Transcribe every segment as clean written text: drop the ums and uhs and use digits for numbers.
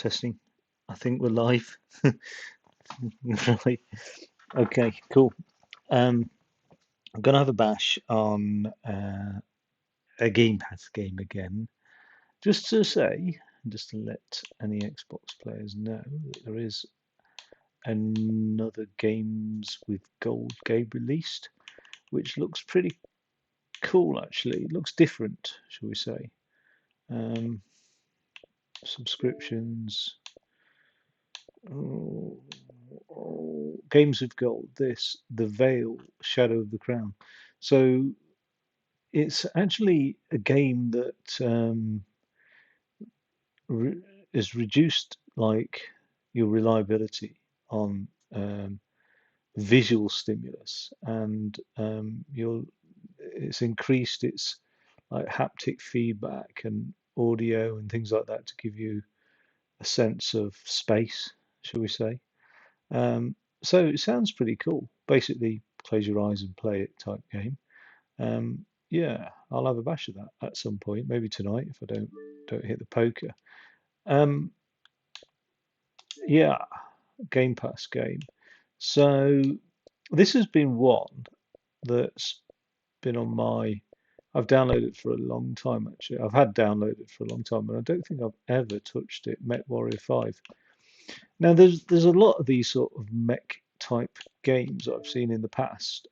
Testing. I think we're live. Right. Okay, cool. Um, I'm gonna have a bash on a Game Pass game again, just to say, just to let any Xbox players know that there is another Games with Gold game released, which looks pretty cool actually. It looks different, shall we say? Um, Subscriptions. Oh, Games of Gold, this, The Veil, Shadow of the Crown. So it's actually a game that re is reduced like your reliability on visual stimulus, and it's increased its like haptic feedback and audio and things like that to give you a sense of space, shall we say. Um, so it sounds pretty cool. Basically, close your eyes and play it type game. Yeah, I'll have a bash of that at some point, maybe tonight if I don't hit the poker. Um, yeah, Game Pass game. So this has been one that's been on my. I've downloaded for a long time actually. I've had downloaded for a long time, and I don't think I've ever touched it. MechWarrior 5. Now there's a lot of these sort of mech type games that I've seen in the past.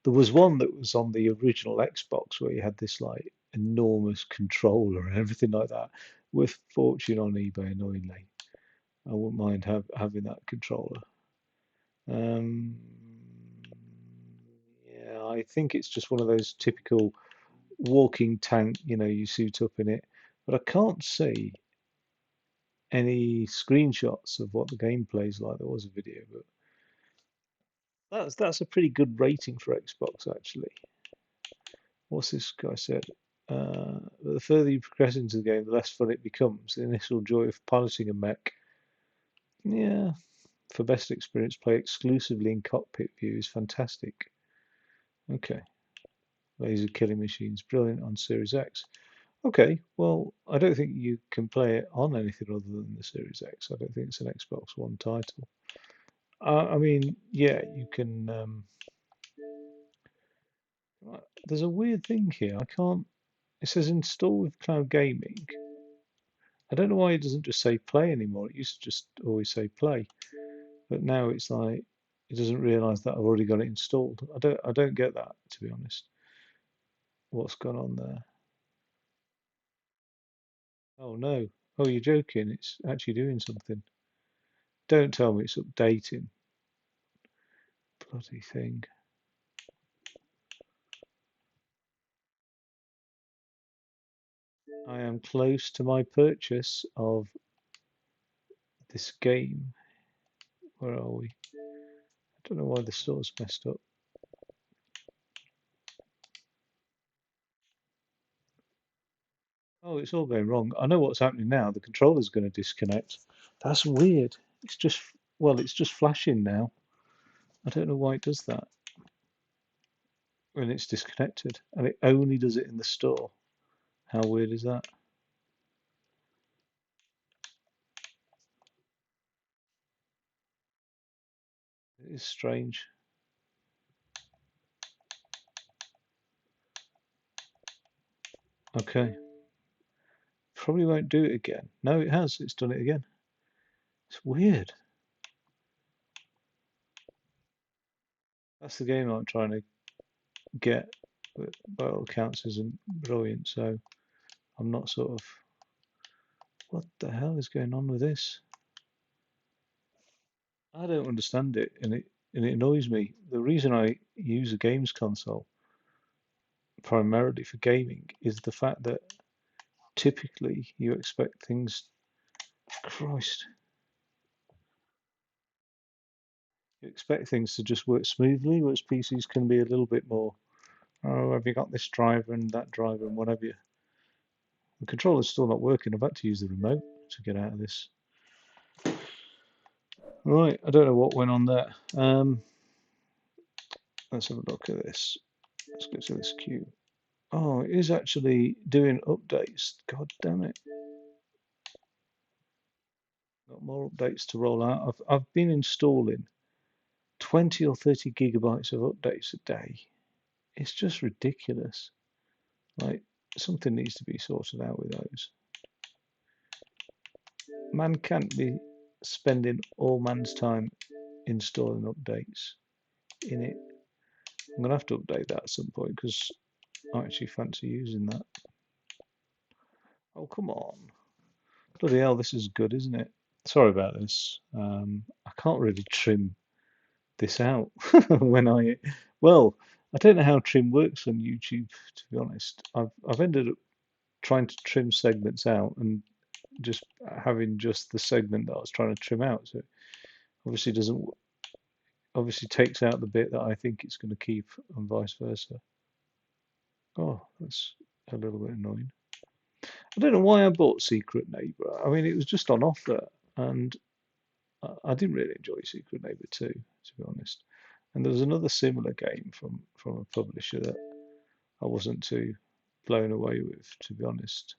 There was one that was on the original Xbox where you had this like enormous controller and everything like that, worth a fortune on eBay. Annoyingly, I wouldn't mind having that controller. Um, yeah, I think it's just one of those typical walking tank. You suit up in it, but I can't see any screenshots of what the gameplay is like. There was a video, but that's a pretty good rating for Xbox actually. What's this guy said? The further you progress into the game, the less fun it becomes. The initial joy of piloting a mech. Yeah, for best experience, play exclusively in cockpit view is fantastic. Okay, laser killing machines, brilliant on Series X. Okay, well, I don't think you can play it on anything other than the Series X. I don't think it's an Xbox One title. I mean, yeah, you can. There's a weird thing here. I can't. It says install with cloud gaming. I don't know why it doesn't just say play anymore. It used to just always say play, but now it's like it doesn't realise that I've already got it installed. I don't get that, to be honest. What's gone on there? Oh no. Oh, you're joking. It's actually doing something. Don't tell me it's updating. Bloody thing. I am close to my purchase of this game. Where are we? I don't know why the store's messed up. Oh, it's all going wrong. I know what's happening now. The controller's going to disconnect. That's weird. It's just, well, it's just flashing now. I don't know why it does that when it's disconnected. And it only does it in the store. How weird is that? It is strange. Okay. Probably won't do it again. No, it has. It's done it again. It's weird. That's the game I'm trying to get. But by all accounts isn't brilliant. So I'm not sort of. What the hell is going on with this? I don't understand it, and it annoys me. The reason I use a games console primarily for gaming is the fact that typically you expect things. Christ, you expect things to just work smoothly, whereas PCs can be a little bit more. Oh, have you got this driver and that driver and what have you? The controller's still not working. I've had to use the remote to get out of this. Right, I don't know what went on there. Let's have a look at this. Let's go to this queue. Oh, it is actually doing updates. God damn it. Got more updates to roll out. I've been installing 20 or 30 gigabytes of updates a day. It's just ridiculous. Like, something needs to be sorted out with those. Man can't be spending all man's time installing updates in it. I'm gonna have to update that at some point because I actually fancy using that. Oh, come on. Bloody hell, this is good, isn't it? Sorry about this. I can't really trim this out when well, I don't know how trim works on YouTube, to be honest. I've ended up trying to trim segments out and just having just the segment that I was trying to trim out. So it obviously takes out the bit that I think it's going to keep and vice versa. Oh, that's a little bit annoying. I don't know why I bought Secret Neighbor. I mean, it was just on offer, and I didn't really enjoy Secret Neighbor 2, to be honest. And there was another similar game from a publisher that I wasn't too blown away with, to be honest.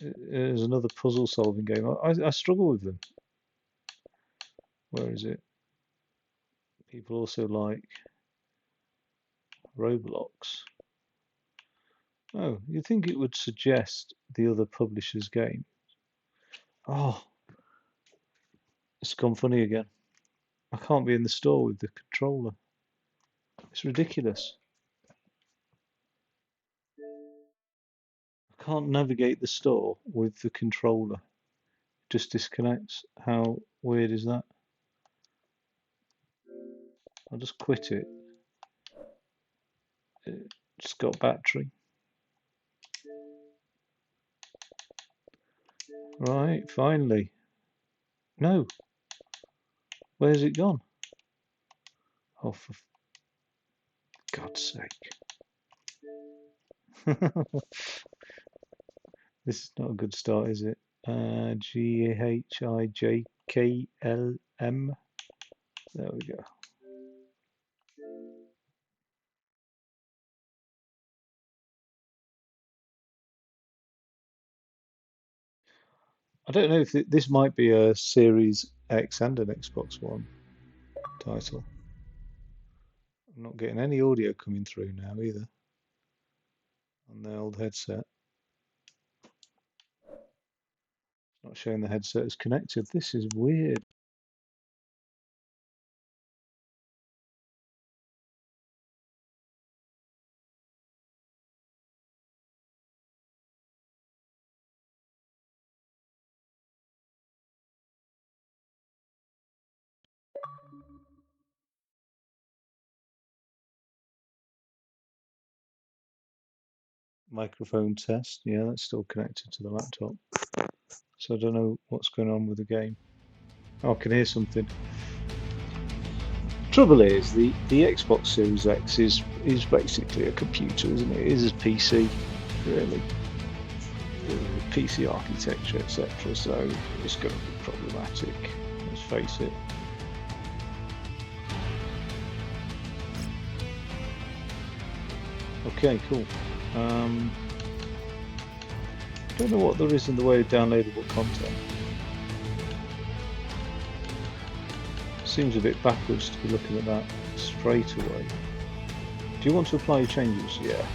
It was another puzzle solving game. I struggle with them. Where is it? People also like Roblox. Oh, you'd think it would suggest the other publisher's game. Oh, it's gone funny again. I can't be in the store with the controller. It's ridiculous. I can't navigate the store with the controller. It just disconnects. How weird is that? I'll just quit it. It's got battery. Right, finally. No. Where's it gone? Oh, for God's sake. This is not a good start, is it? GHIJKLM. There we go. I don't know if this might be a Series X and an Xbox One title. I'm not getting any audio coming through now either on the old headset. It's not showing the headset is connected. This is weird. Microphone test. Yeah, that's still connected to the laptop. So I don't know what's going on with the game. Oh, I can hear something. Trouble is, the Xbox Series X is basically a computer, isn't it? It is a PC, really. PC architecture, etc. So it's going to be problematic. Let's face it. Okay, cool. Don't know what there is in the way of downloadable content. Seems a bit backwards to be looking at that straight away. Do you want to apply your changes? Yeah.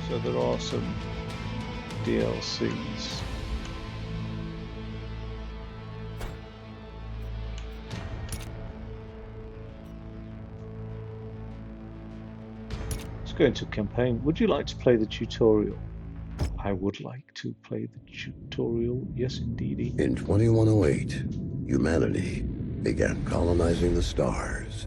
So there are some DLCs. Let's go into campaign. Would you like to play the tutorial? I would like to play the tutorial. Yes, indeedy. In 2108, humanity began colonizing the stars.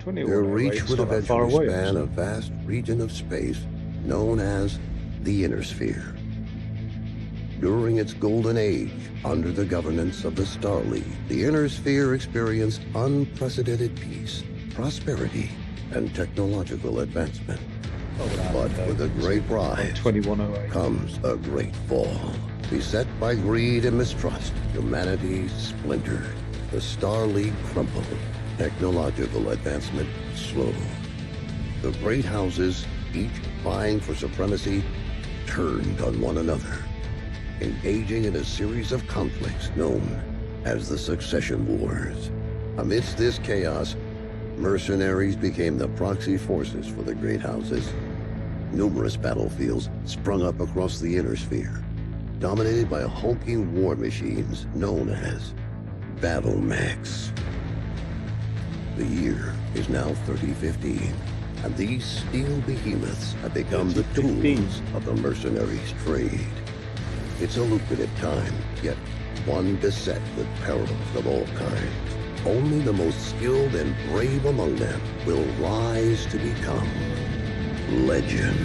Their reach would eventually span a vast region of space known as the Inner Sphere. During its golden age, under the governance of the Star League, the Inner Sphere experienced unprecedented peace, prosperity, and technological advancement. But with a great rise comes a great fall. Beset by greed and mistrust, humanity splintered. The Star League crumbled, Technological advancement slow. The great houses, each vying for supremacy, turned on one another, engaging in a series of conflicts known as the Succession Wars. Amidst this chaos, mercenaries became the proxy forces for the great houses. Numerous battlefields sprung up across the inner sphere, dominated by hulking war machines known as battle mechs. The year is now 3015, and these steel behemoths have become the tools of the mercenaries' trade. It's a lucrative time, yet one beset with perils of all kinds. Only the most skilled and brave among them will rise to become legend.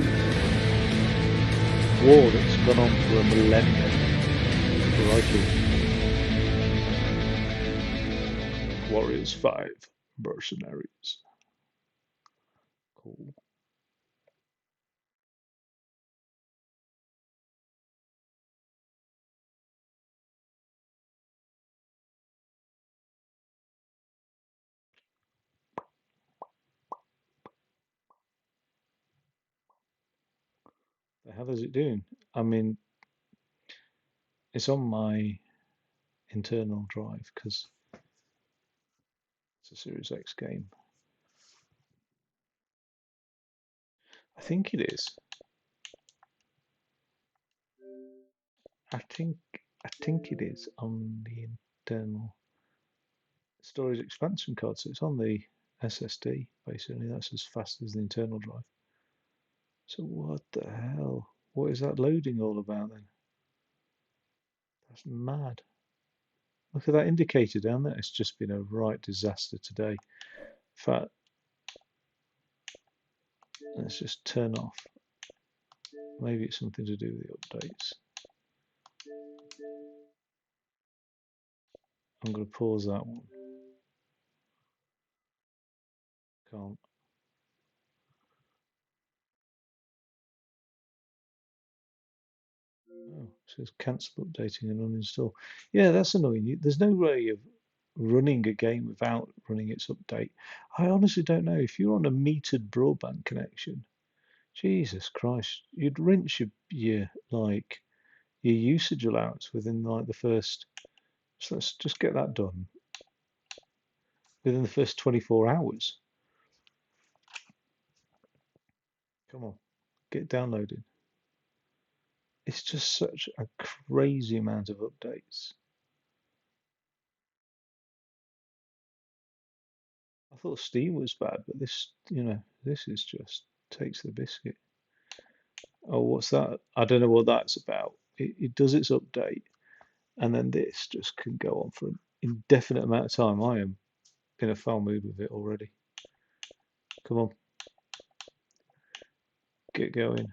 War that's gone on for a millennium. Crikey. Warriors 5, Mercenaries. Cool. The hell is it doing? I mean, it's on my internal drive because it's a Series X game. I think it is. I think it is on the internal storage expansion card. So it's on the SSD basically. That's as fast as the internal drive. So what the hell? What is that loading all about then? That's mad. Look at that indicator down there. It's just been a right disaster today. In fact, let's just turn off. Maybe it's something to do with the updates. I'm going to pause that one. Can't. Oh, it says cancel updating and uninstall. Yeah, that's annoying. There's no way of running a game without running its update. I honestly don't know. If you're on a metered broadband connection, Jesus Christ, you'd rinse your like your usage allowance within like the first. So let's just get that done within the first 24 hours. Come on, get downloaded. It's just such a crazy amount of updates. I thought Steam was bad, but this, this is just takes the biscuit. Oh, what's that? I don't know what that's about. It does its update, and then this just can go on for an indefinite amount of time. I am in a foul mood with it already. Come on, get going.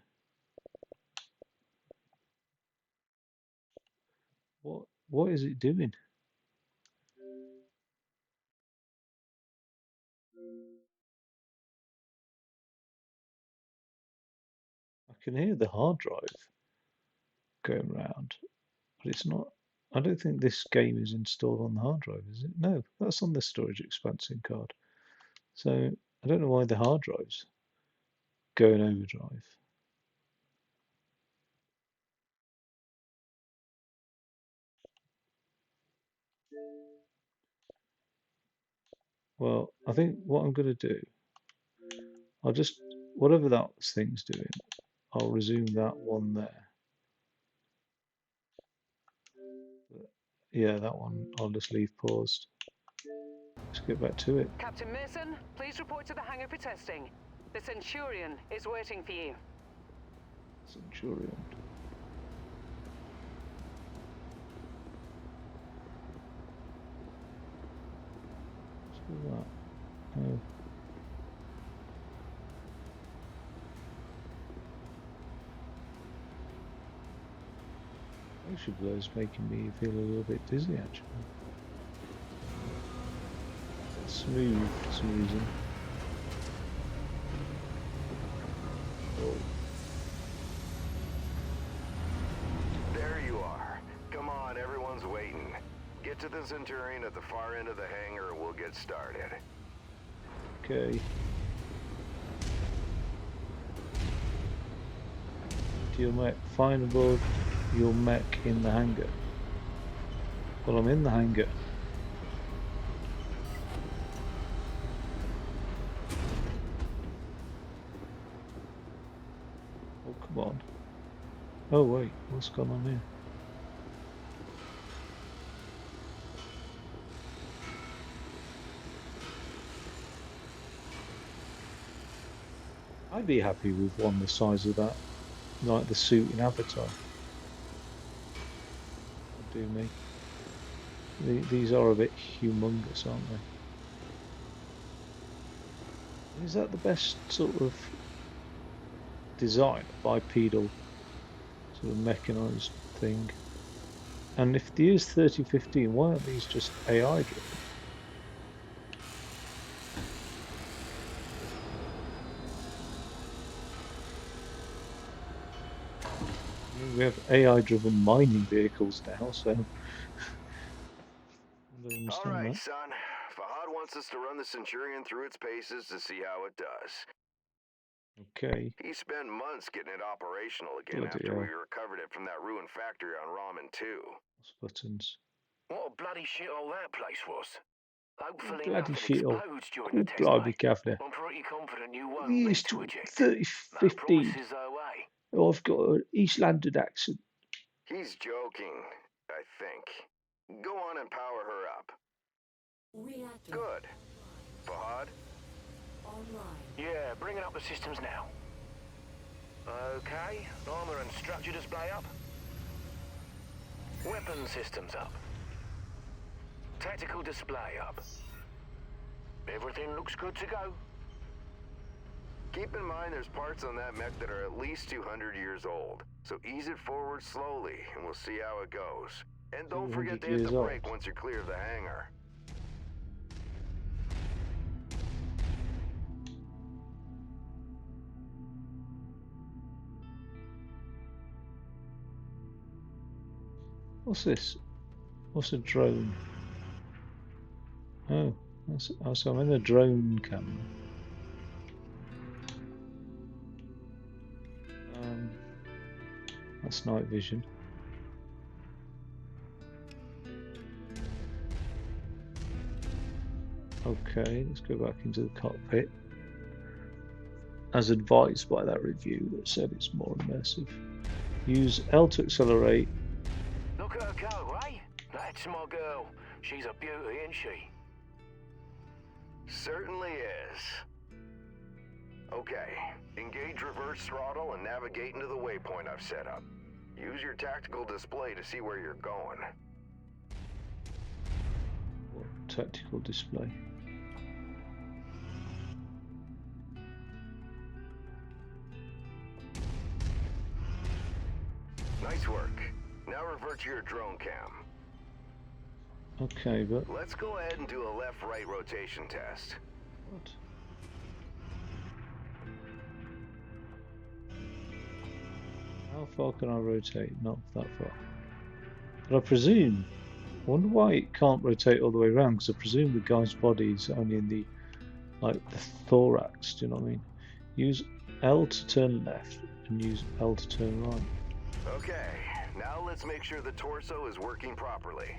What is it doing? I can hear the hard drive going around, but it's not. I don't think this game is installed on the hard drive, is it? No, that's on the storage expansion card. So I don't know why the hard drive's going overdrive. Well, I think what I'm going to do, I'll just, whatever that thing's doing, I'll resume that one there. But yeah, that one I'll just leave paused. Let's get back to it. Captain Mason, please report to the hangar for testing. The Centurion is waiting for you. Centurion. What's that? Oh. Motion blur's making me feel a little bit dizzy actually. Smooth for some reason. Oh. There you are. Come on, everyone's waiting. Get Get to the Centurion at the far end of the hangar and we'll get started. Okay. Your mech. Find aboard your mech in the hangar. Well, I'm in the hangar. Oh, come on. Oh, wait. What's going on here? I'd be happy with one the size of that. Like the suit in Avatar. Do me. These are a bit humongous, aren't they? Is that the best sort of design, bipedal, sort of mechanised thing? And if the is 3015, why aren't these just AI driven? We have AI driven mining vehicles now, so I don't understand Alright, that. son. Fahad wants us to run the Centurion through its paces to see how it does. Okay. He spent months getting it operational again Bloody after hell. we recovered it from that ruined factory on Ramen 2. What's buttons? What a bloody shithole that place was. Hopefully Bloody nothing shithole. explodes during the test, Blimey, mate. Governor. I'm pretty confident you won't We need used to to eject. 3015. No promises though, eh? Oh, I've got an East London accent. He's joking, I think. Go on and power her up. Reactor Good. Fahad? online. Yeah, bringing up the systems now. Okay, armor and structure display up. Weapon systems up. Tactical display up. Everything looks good to go. Keep in mind there's parts on that mech that are at least 200 years old. So ease it forward slowly and we'll see how it goes. And don't forget to hit the brake once you're clear of the hangar. What's this? What's a drone? Oh, so I'm in a drone camera. That's night vision. Okay, let's go back into the cockpit. As advised by that review that said it's more immersive. Use L to accelerate. Look at her go, eh? That's my girl. She's a beauty, isn't she? Certainly is. Okay, engage reverse throttle and navigate into the waypoint I've set up. Use your tactical display to see where you're going. What tactical display? Nice work. Now revert to your drone cam. Okay, but Let's go ahead and do a left-right rotation test. what? How far can I rotate? Not that far. But I presume, I wonder why it can't rotate all the way around, because I presume the guy's body is only in the, like, the thorax, do you know what I mean? Use L to turn left, and use L to turn right. Okay, now let's make sure the torso is working properly.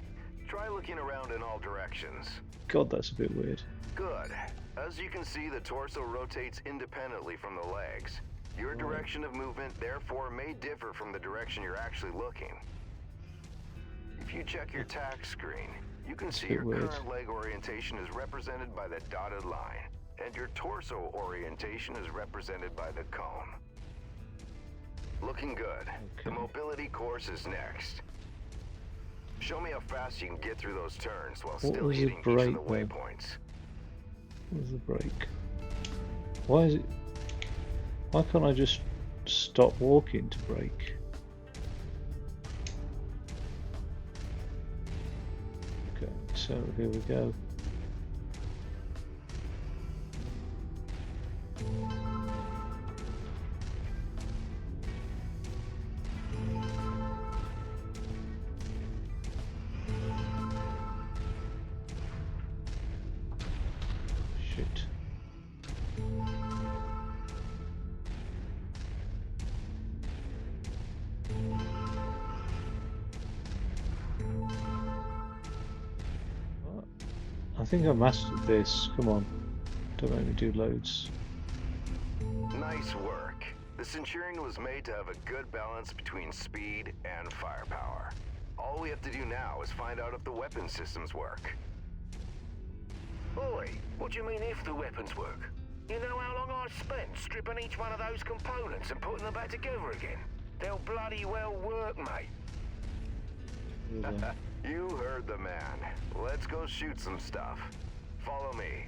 Try looking around in all directions. God, that's a bit weird. Good. As you can see, the torso rotates independently from the legs. Your direction of movement, therefore, may differ from the direction you're actually looking. If you check your tack screen, you can see your current leg orientation is represented by the dotted line, and your torso orientation is represented by the cone. Looking good. The mobility course is next. Show me how fast you can get through those turns while still hitting each of the waypoints. Where's the brake? Why is it? Why can't I just stop walking to brake? Okay, so here we go. Shit. I think I mastered this. Come on. Don't make me do loads. Nice work. The Centurion was made to have a good balance between speed and firepower. All we have to do now is find out if the weapon systems work. Oi, what do you mean if the weapons work? You know how long I've spent stripping each one of those components and putting them back together again? They'll bloody well work, mate. You heard the man. Let's go shoot some stuff. Follow me.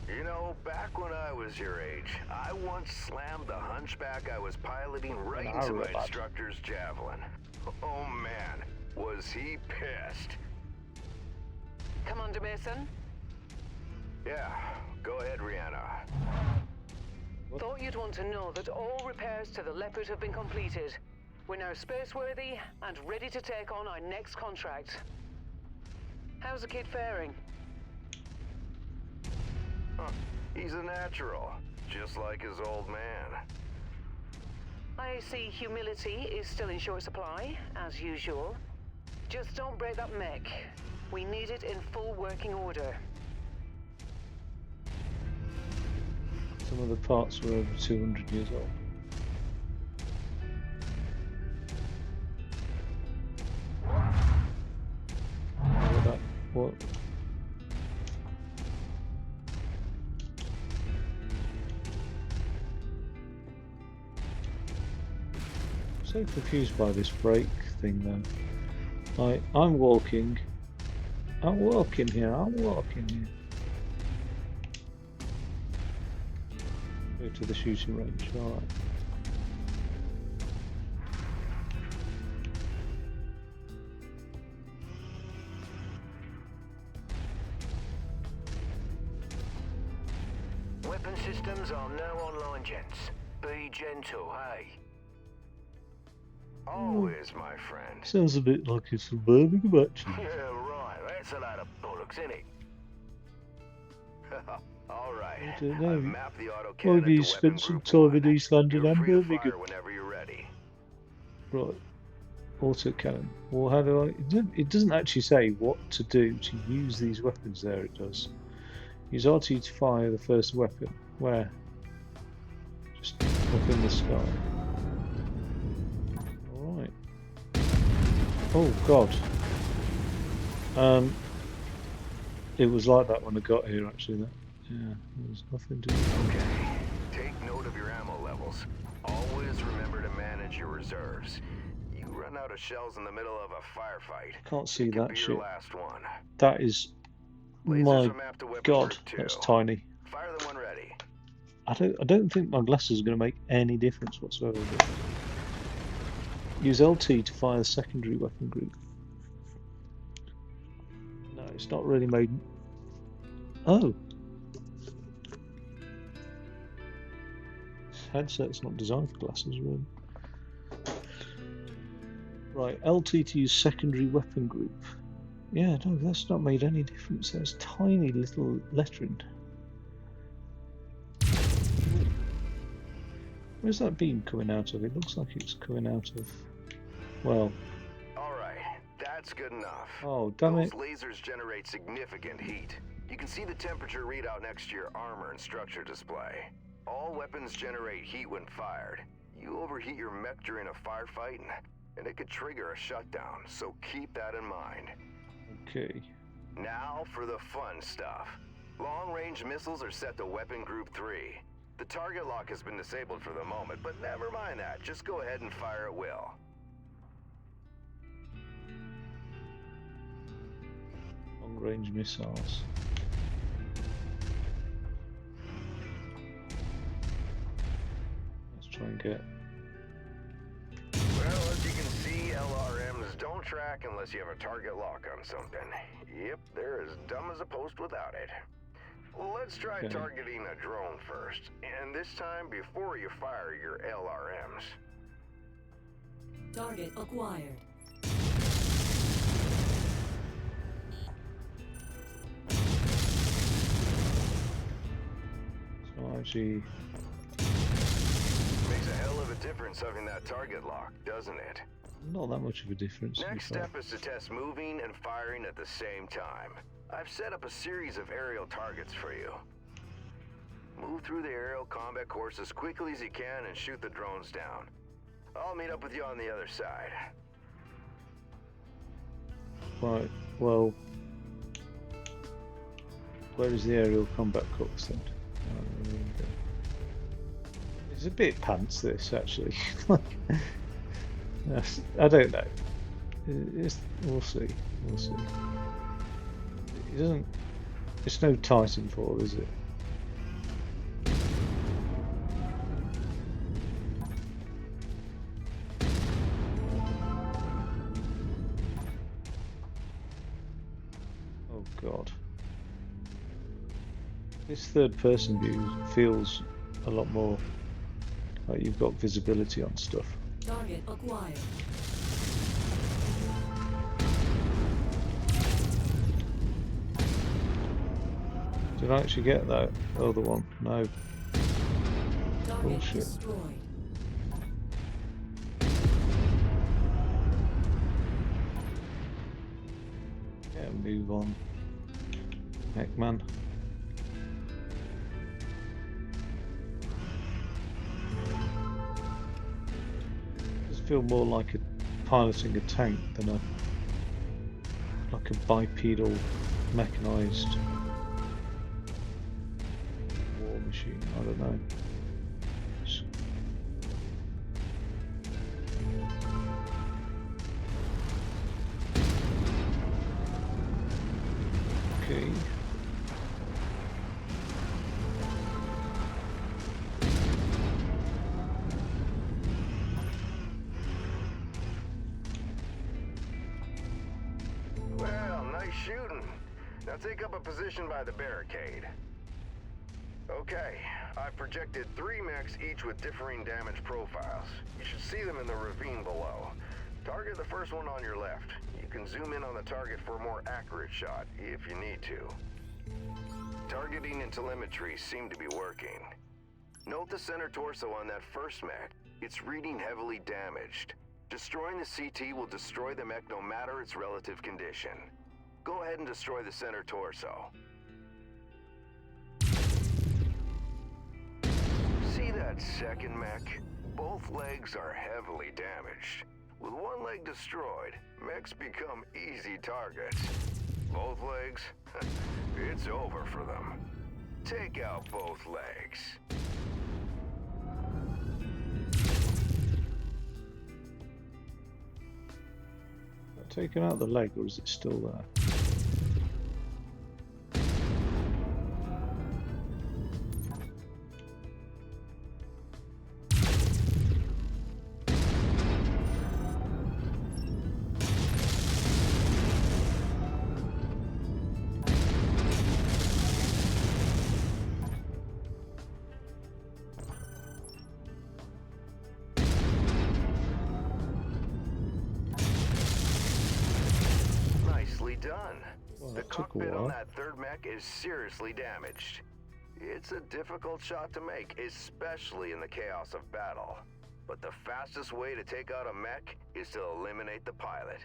You know, back when I was your age, I once slammed the hunchback I was piloting right into my instructor's javelin. Oh man, was he pissed. Commander Mason? Yeah, go ahead, Rihanna. Thought you'd want to know that all repairs to the Leopard have been completed. We're now space-worthy and ready to take on our next contract. How's the kid faring? He's a natural, just like his old man. I see humility is still in short supply, as usual. Just don't break that mech. We need it in full working order. Some of the parts were over 200 years old. What? So confused by this brake thing though. I'm walking here, I'm walking here. Go to the shooting range, alright. Weapon systems are now online, gents. Be gentle, hey? Always, my friend. Sounds a bit like a suburban match. Yeah, right. That's a load of bollocks, isn't it? All right. I don't know. I've mapped the autocannon Maybe you to spent weapon some group time 1. in East London You're and free to Birmingham. fire whenever you're ready. Right. Autocannon. Well, how do I... It doesn't actually say what to do to use these weapons there, it does. Use RT to fire the first weapon. Where? Just up in the sky. Alright. Oh, God. It was like that when I got here, actually. Yeah, there was nothing to do. Okay. Take note of your ammo levels. Always remember to manage your reserves. You run out of shells in the middle of a firefight. Can't see it could that be shit. Your last one. That is... Lasers My are mapped to weapon God, group 2. that's tiny. Fire them when ready. I don't think my glasses are going to make any difference whatsoever. But use LT to fire the secondary weapon group. No, it's not really made. Oh, this headset's not designed for glasses, really. Right, LT to use secondary weapon group. Yeah, no, that's not made any difference. There's tiny little lettering. Where's that beam coming out of? It looks like it's coming out of... Well... Alright, that's good enough. Oh, damn it. Those lasers generate significant heat. You can see the temperature readout next to your armor and structure display. All weapons generate heat when fired. You overheat your mech during a firefight and it could trigger a shutdown, so keep that in mind. Okay. Now for the fun stuff. Long-range missiles are set to weapon group 3. The target lock has been disabled for the moment, but never mind that. Just go ahead and fire at will. Long-range missiles. Let's try and get... Well, as you can see, LRMs don't track unless you have a target lock on something. Yep, they're as dumb as a post without it. Let's try targeting a drone first, and this time before you fire your LRMs. Target acquired. Actually, Makes a hell of a difference having that target lock, doesn't it? not that much of a difference. Next step is to test moving and firing at the same time. I've set up a series of aerial targets for you. Move through the aerial combat course as quickly as you can and shoot the drones down. I'll meet up with you on the other side. Right, well, where is the aerial combat course then? It's a bit pants, this, actually. I don't know. We'll see. We'll see. It doesn't. It's no Titanfall, is it? Oh God. This third-person view feels a lot more like you've got visibility on stuff. Target acquired. Did I actually get that other one? No. Target Bullshit. destroyed. Yeah, move on. Heck, man. Does feel more like piloting a tank than like a bipedal mechanized war machine. I don't know. Okay. Well, nice shooting. Now take up a position by the barricade. Okay, I've projected 3 mechs, each with differing damage profiles. You should see them in the ravine below. Target the first one on your left. You can zoom in on the target for a more accurate shot, if you need to. Targeting and telemetry seem to be working. Note the center torso on that first mech. It's reading heavily damaged. Destroying the CT will destroy the mech no matter its relative condition. Go ahead and destroy the center torso. See that second mech? Both legs are heavily damaged. With one leg destroyed, mechs become easy targets. Both legs? It's over for them. Take out both legs. Taken out the leg, or is it still there? Done. Well, The that took a cockpit on while. that third mech is seriously damaged. It's a difficult shot to make, especially in the chaos of battle. But the fastest way to take out a mech is to eliminate the pilot.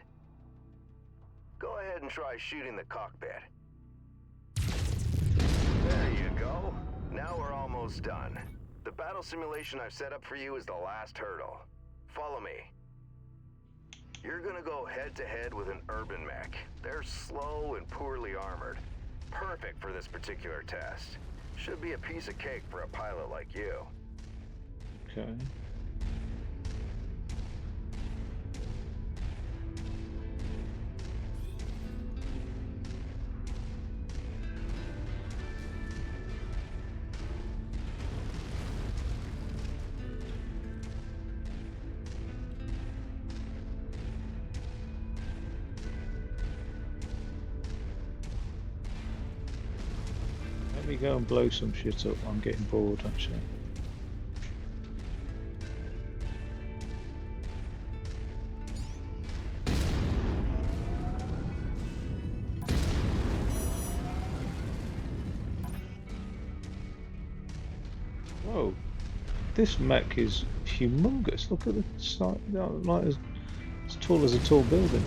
Go ahead and try shooting the cockpit. There you go. Now we're almost done. The battle simulation I've set up for you is the last hurdle. Follow me. You're gonna go head-to-head with an urban mech. They're slow and poorly armored. Perfect for this particular test. Should be a piece of cake for a pilot like you. Okay. Let me go and blow some shit up. I'm getting bored, actually. Whoa, this mech is humongous. Look at the size, like as tall as a tall building.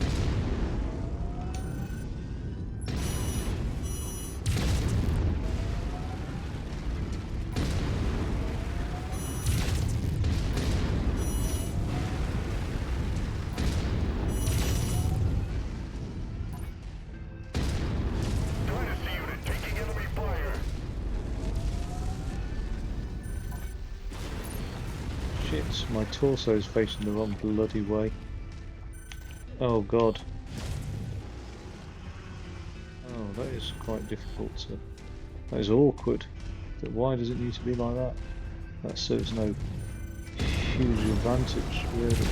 Shit, my torso is facing the wrong bloody way. Oh god. Oh, that is quite difficult to... That is awkward. But why does it need to be like that? That serves no huge advantage, really.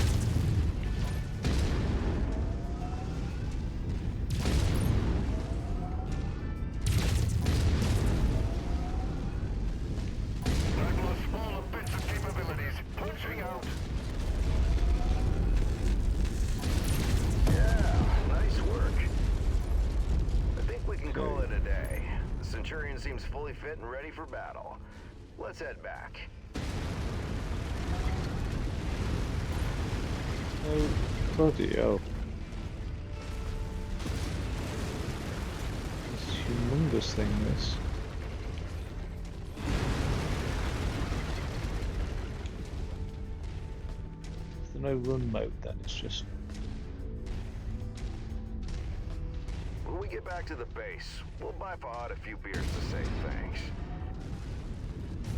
Seems fully fit and ready for battle. Let's head back. Oh, bloody hell. This humongous thing, this. Is there no run mode then? It's just... When we get back to the base, we'll buy Fahad a few beers to say thanks.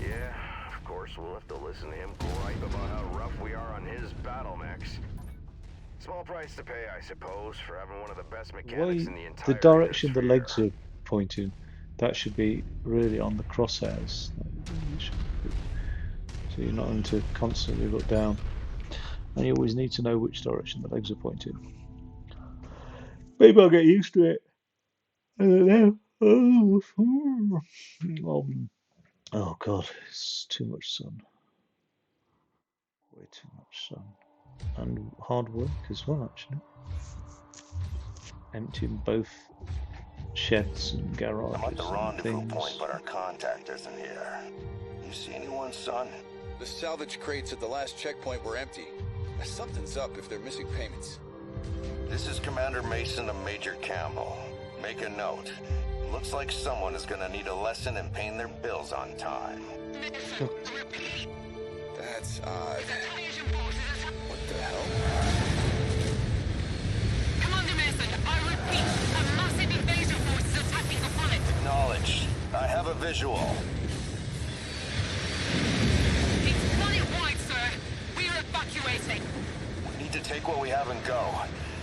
Yeah, of course, we'll have to listen to him gripe about how rough we are on his battle mechs. Small price to pay, I suppose, for having one of the best mechanics in the entire the direction the hemisphere. legs are pointing, that should be really on the crosshairs. So you're not having to constantly look down. And you always need to know which direction the legs are pointing. Maybe I'll get used to it. I don't know. Oh god, it's too much sun. Way too much sun. And hard work as well, actually. Emptying both sheds and garages. I'm at the rendezvous point, but our contact isn't here. You see anyone, son? The salvage crates at the last checkpoint were empty. Something's up if they're missing payments. This is Commander Mason of Major Campbell. Make a note. Looks like someone is gonna need a lesson in paying their bills on time. That's odd. What the hell? Commander Mason, I repeat, a massive invasion force is attacking the planet. Acknowledged. I have a visual. It's planet-wide, sir. We're evacuating. We need to take what we have and go.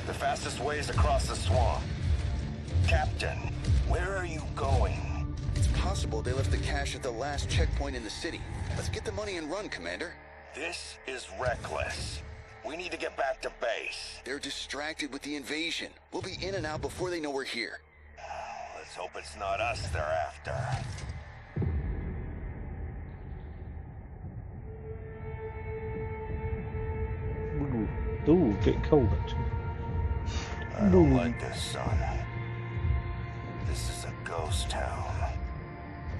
The fastest way is across the swamp. Captain, where are you going? It's possible they left the cash at the last checkpoint in the city. Let's get the money and run, Commander. This is reckless. We need to get back to base. They're distracted with the invasion. We'll be in and out before they know we're here. Let's hope it's not us they're after. Ooh, a bit cold actually. I don't like this, son. This is a ghost town.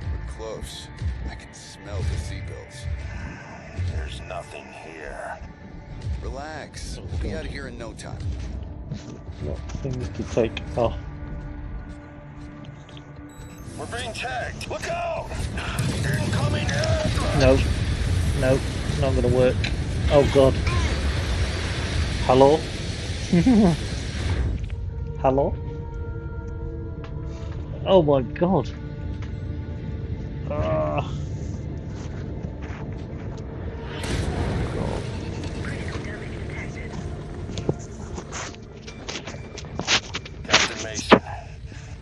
We're close. I can smell the seatbelts. There's nothing here. Relax. We'll be out of here in no time. What things to take off. We're being tagged. Look out! Incoming air! No, it's not gonna work. Oh god. Hello? Hello? Oh my god. Ah. Captain Mason,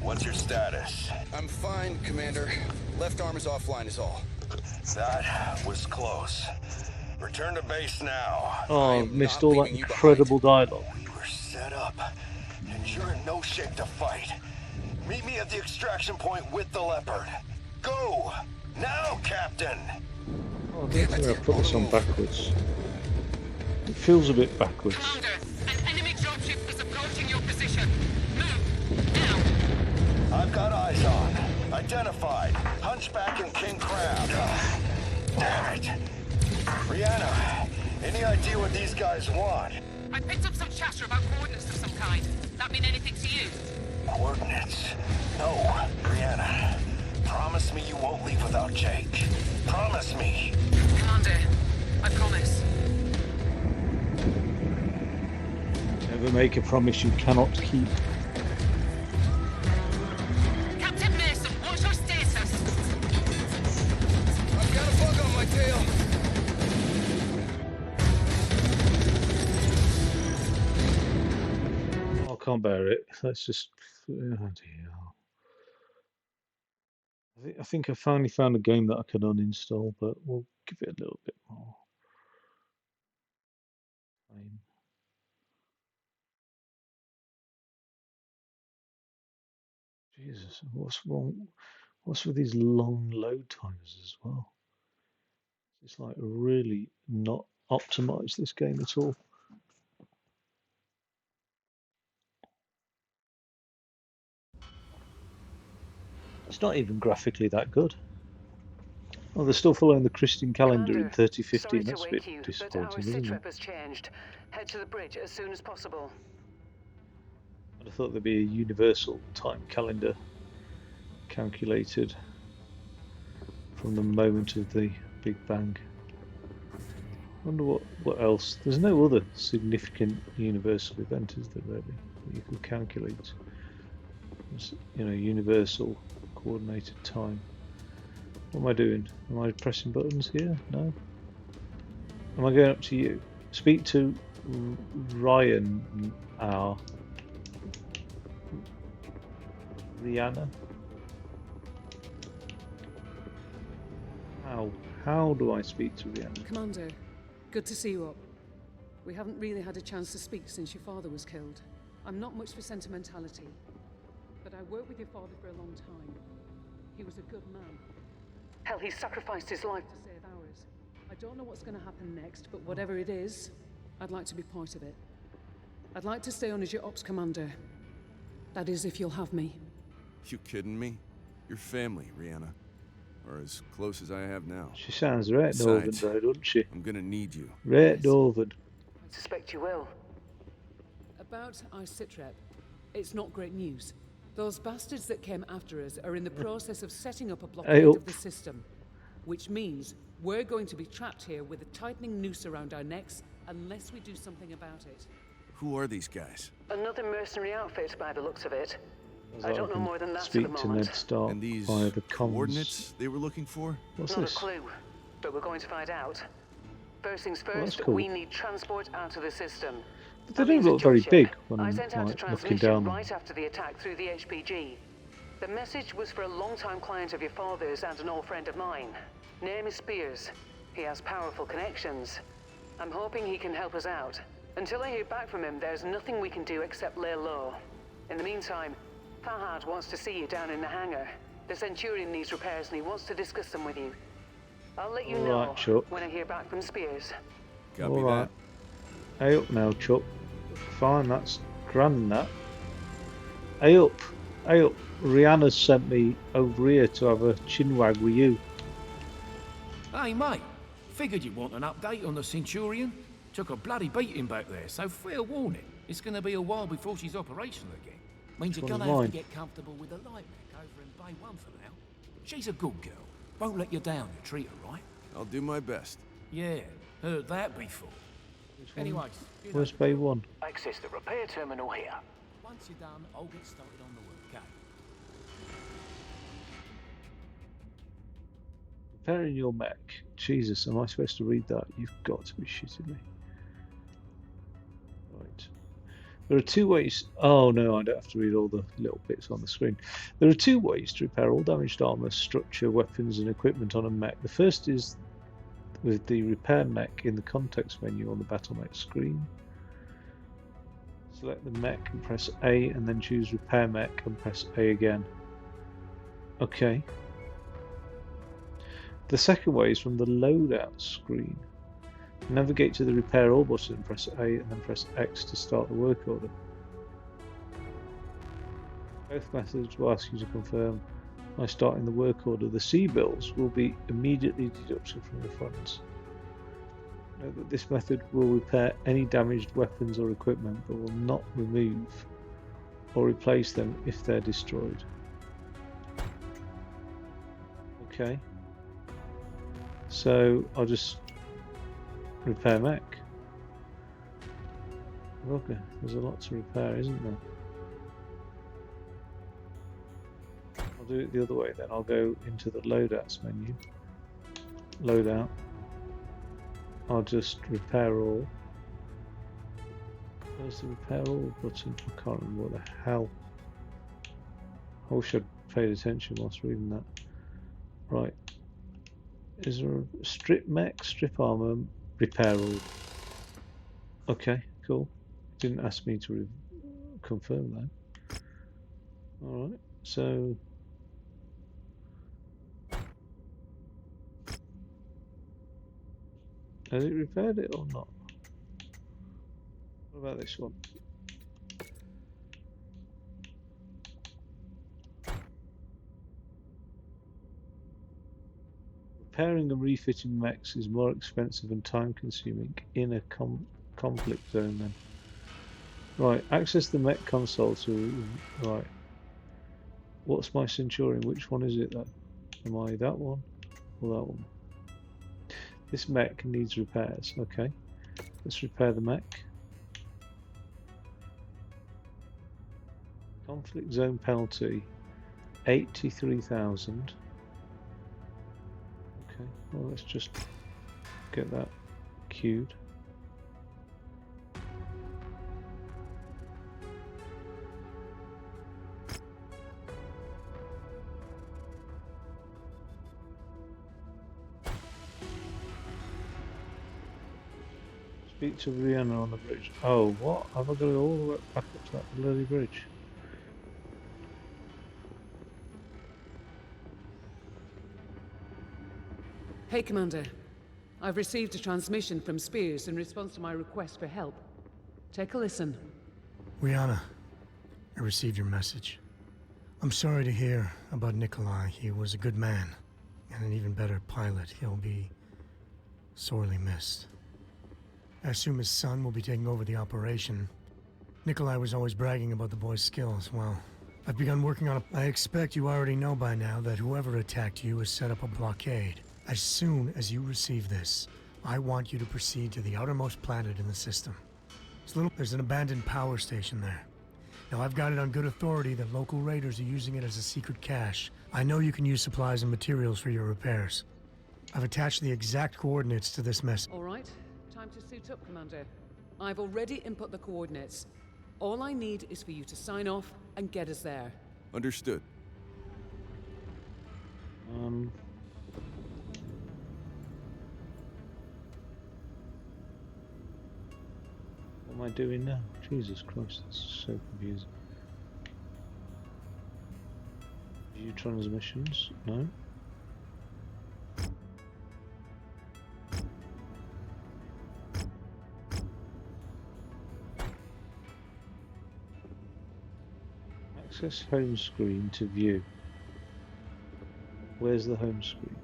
what's your status? I'm fine, Commander. Left arm is offline is all. That was close. Return to base now. Oh, I've missed all that incredible dialogue. We're set up, and you're in no shape to fight. Meet me at the extraction point with the Leopard. Go! Now, Captain! Oh, I don't think I put this on backwards. It feels a bit backwards. Commander, an enemy dropship is approaching your position. Move, now. I've got eyes on. Identified. Hunchback and King Crab. Damn it. Brianna, any idea what these guys want? I picked up some chatter about coordinates of some kind. That mean anything to you? Coordinates? No, Brianna. Promise me you won't leave without Jake. Promise me. Commander, I promise. Never make a promise you cannot keep. Captain Mason, what's your status? I've got a bug on my tail. I can't bear it. Let's just. Oh dear. I think I finally found a game that I can uninstall, but we'll give it a little bit more time. Jesus, what's wrong? What's with these long load times as well? It's like really not optimized this game at all. It's not even graphically that good. Oh, they're still following the Christian calendar in 3015. That's a bit disappointing, isn't it? Has changed. Head to the bridge as soon as possible. I'd have thought there'd be a universal time calendar calculated from the moment of the Big Bang. I wonder what else. There's no other significant universal event, is there, really, that you could calculate? You know, universal coordinated time. What am I doing? Am I pressing buttons here? No. Am I going up to you? Speak to Ryan, Rihanna. How do I speak to Rihanna? Commander, good to see you up. We haven't really had a chance to speak since your father was killed. I'm not much for sentimentality, but I worked with your father for a long time. He was a good man. Hell, he sacrificed his life to save ours. I don't know what's going to happen next, but whatever it is, I'd like to be part of it. I'd like to stay on as your ops commander. That is, if you'll have me. You kidding me? Your family, Rihanna. Or as close as I have now. She sounds right Northern though, doesn't she? I'm gonna need you. Right Northern. I suspect you will. About our sitrep, it's not great news. Those bastards that came after us are in the process of setting up a blockade of the system. Which means we're going to be trapped here with a tightening noose around our necks unless we do something about it. Who are these guys? Another mercenary outfit by the looks of it. I don't know more than that speak at the to moment. Ned Stark and these via the coordinates they were looking for? What's Not this? a clue, but we're going to find out. First things first, that's cool. we need transport out of the system. But they don't look very big when I I'm sent out a looking transmission down. right after the attack through the HPG. The message was for a long-time client of your father's and an old friend of mine. Name is Spears. He has powerful connections. I'm hoping he can help us out. Until I hear back from him, there's nothing we can do except lay low. In the meantime, Fahad wants to see you down in the hangar. The Centurion needs repairs and he wants to discuss them with you. I'll let you know when I hear back from Spears. Copy that. Hey up now, Chuck. Fine, that's grand that. Hey up. Hey up. Rihanna sent me over here to have a chinwag with you. Hey mate, figured you'd want an update on the Centurion. Took a bloody beating back there, so fair warning. It's gonna be a while before she's operational again. Means you're gonna have to get comfortable with the light mech over in Bay 1 for now. She's a good girl. Won't let you down, you treat her right. I'll do my best. Yeah, heard that before. Anyways, where's Bay 1? Access the repair terminal here. Once you're done, I'll get started on the work, okay? Repairing your mech. Jesus, am I supposed to read that? You've got to be shitting me. Right. There are two ways. Oh no, I don't have to read all the little bits on the screen. There are two ways to repair all damaged armor, structure, weapons, and equipment on a mech. The first is with the repair mech in the context menu on the battle mech screen. Select the mech and press A, and then choose repair mech and press A again. Okay. The second way is from the loadout screen. Navigate to the repair all button, press A, and then press X to start the work order. Both methods will ask you to confirm by starting the work order, the C bills will be immediately deducted from the funds. Note that this method will repair any damaged weapons or equipment, but will not remove or replace them if they're destroyed. Okay. So I'll just repair mech. Okay, there's a lot to repair, isn't there? I'll do it the other way then. I'll go into the loadouts menu. Loadout. I'll just repair all. Where's the repair all button? I can't remember what the hell. I wish I'd paid attention whilst reading that. Right. Is there a strip mech, strip armor, repair all? Okay, cool. Didn't ask me to confirm that. Alright, so has it repaired it or not? What about this one? Repairing and refitting mechs is more expensive and time consuming in a conflict zone then. Right, access the mech console to... Right. What's my Centurion? Which one is it though? Am I that one or that one? This mech needs repairs. Okay. Let's repair the mech. Conflict zone penalty 83,000. Okay, well let's just get that queued. Speak to Rihanna on the bridge. Oh, what? Have I got to go all the way back up to that bloody bridge? Hey, Commander. I've received a transmission from Spears in response to my request for help. Take a listen. Rihanna, I received your message. I'm sorry to hear about Nikolai. He was a good man, and an even better pilot. He'll be sorely missed. I assume his son will be taking over the operation. Nikolai was always bragging about the boy's skills. Well, I've begun working on I expect you already know by now that whoever attacked you has set up a blockade. As soon as you receive this, I want you to proceed to the outermost planet in the system. There's an abandoned power station there. Now, I've got it on good authority that local raiders are using it as a secret cache. I know you can use supplies and materials for your repairs. I've attached the exact coordinates to this message. All right. Time to suit up, Commander. I've already input the coordinates. All I need is for you to sign off and get us there. Understood. What am I doing now? Jesus Christ, that's so confusing. View transmissions? No. Access home screen to view. Where's the home screen?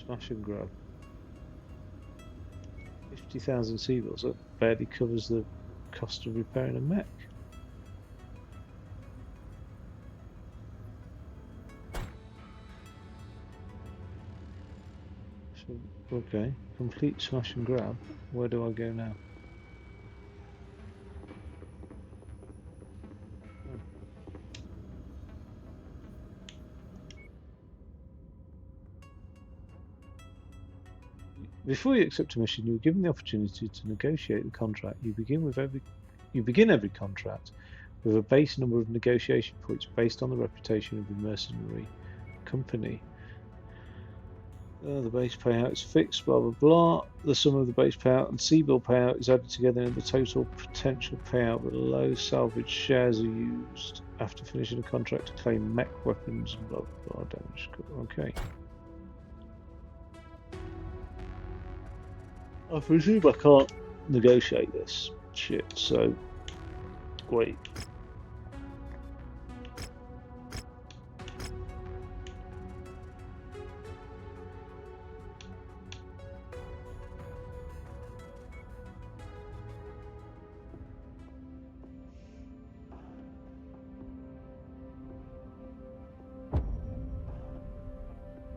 Smash and grab. 50,000 seagulls. That barely covers the cost of repairing a mech. So, okay, complete smash and grab. Where do I go now? Before you accept a mission, you are given the opportunity to negotiate the contract. You begin every contract with a base number of negotiation points based on the reputation of the mercenary company. The base payout is fixed, blah blah blah. The sum of the base payout and C-bill payout is added together and the total potential payout below. Salvage shares are used after finishing the contract to claim mech weapons and blah blah blah damage. Okay. I presume I can't negotiate this shit, so wait.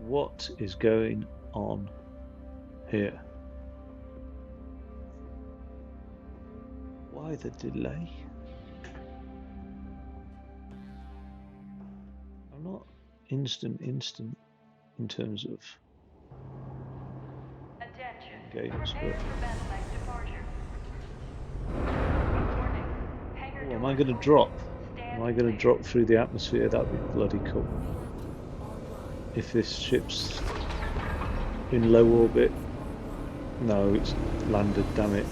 What is going on here? Why the delay? I'm not instant in terms of games, but oh, am I going to drop? Am I going to drop through the atmosphere? That'd be bloody cool. If this ship's in low orbit. No, it's landed, damn it.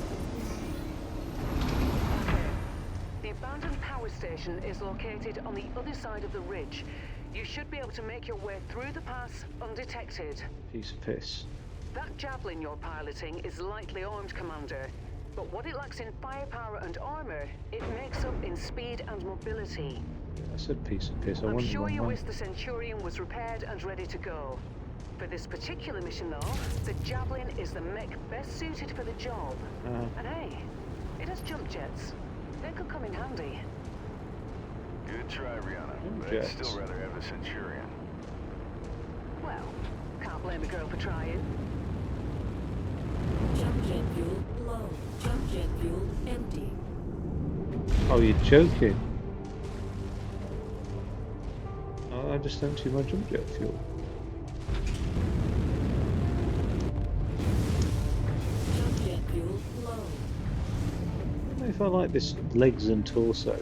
The abandoned power station is located on the other side of the ridge. You should be able to make your way through the pass undetected. Piece of piss. That javelin you're piloting is lightly armed, Commander. But what it lacks in firepower and armor, it makes up in speed and mobility. Yeah, I said piece of piss. I'm sure you wish the Centurion was repaired and ready to go. For this particular mission, though, the Javelin is the mech best suited for the job. And hey, it has jump jets. They could come in handy. Good try, Rihanna, but I'd still rather have the Centurion. Well, can't blame a girl for trying. Jump jet fuel low. Jump jet fuel empty. Oh, you're joking. Oh, I just emptied my jump jet fuel. Jump jet fuel low. I don't know if I like this legs and torso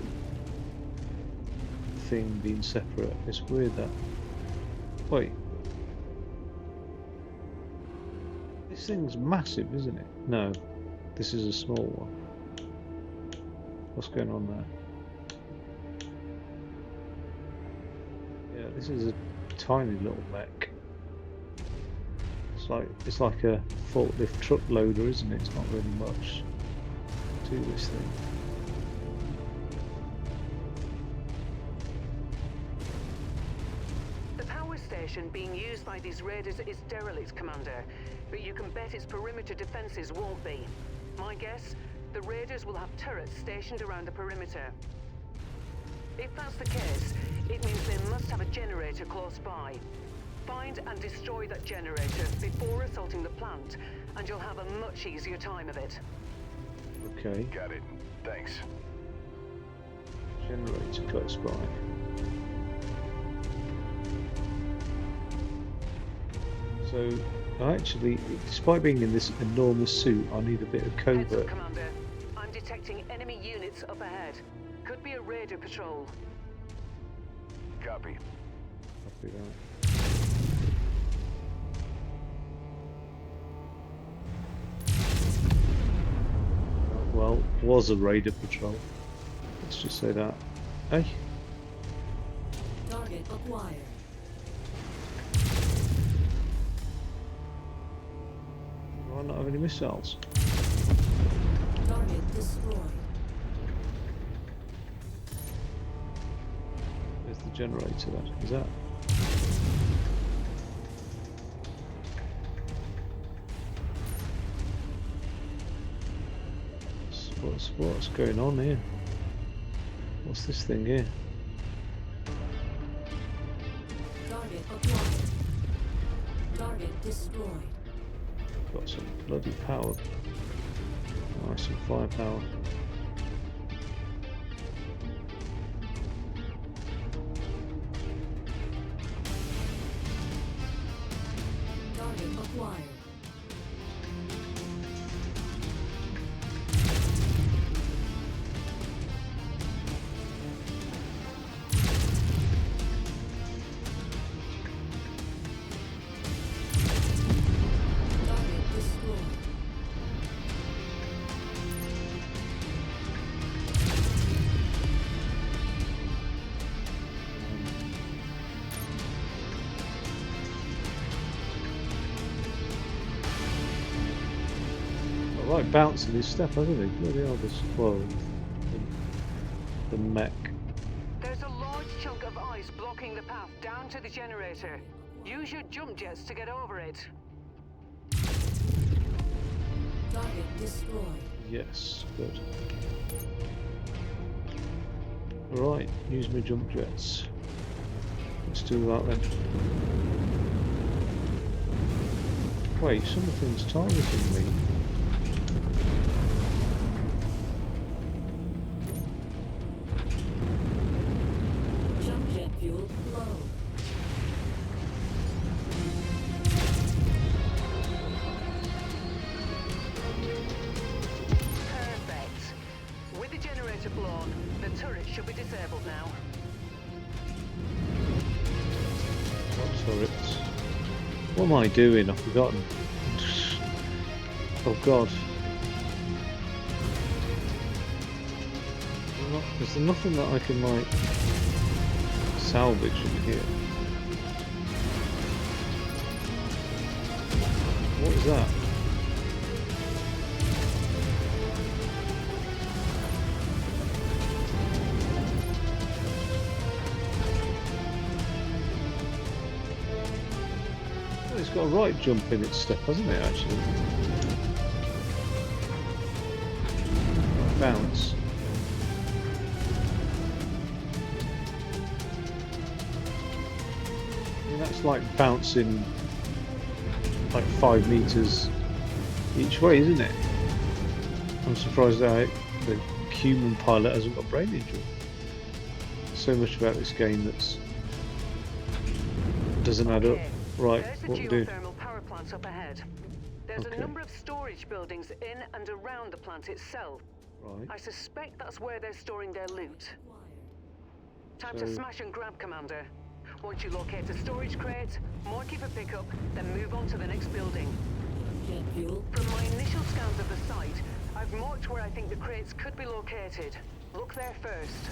thing being separate. It's weird that. Wait. This thing's massive, isn't it? No, this is a small one. What's going on there? Yeah, this is a tiny little mech. It's like a forklift truck loader, isn't it? It's not really much to this thing. The power station being used by these raiders is derelict, Commander, but you can bet its perimeter defenses won't be. My guess, the raiders will have turrets stationed around the perimeter. If that's the case, it means they must have a generator close by. Find and destroy that generator before assaulting the plant, and you'll have a much easier time of it. Okay. Got it. Thanks. Generator close by. So, actually, despite being in this enormous suit, I need a bit of covert. Heads up, Commander. I'm detecting enemy units up ahead. Could be a raider patrol. Copy. Copy that. Well, was a raider patrol. Let's just say that. Hey. Target acquired. Do I not have any missiles? Target destroyed. Where's the generator then? Is that? What's going on here? What's this thing here? Target acquired. Target destroyed. Got some bloody power. Nice, some firepower. Target acquired. Right, bouncing his step, hasn't he? Bloody hell, this the mech. There's a large chunk of ice blocking the path down to the generator. Use your jump jets to get over it. Target destroyed. Yes, good. Right, use my jump jets. Let's do that then. Wait, something's targeting me. Jump jet fuel low. Perfect. With the generator blown, the turret should be disabled now. What turrets? What am I doing? I've forgotten. Oh God. Is there nothing that I can like salvage in here? What is that? Oh, it's got a right jump in its step, hasn't it, actually? Bounce. That's like bouncing like 5 meters each way, isn't it? I'm surprised that the human pilot hasn't got brain injury. So much about this game that's doesn't add up. Right, what we do? Geothermal power plants up ahead. There's a number of storage buildings in and around the plant itself. Right. I suspect that's where they're storing their loot. Time to smash and grab, Commander. Once you locate a storage crate, mark it for pickup, then move on to the next building. Jet fuel. From my initial scans of the site, I've marked where I think the crates could be located. Look there first.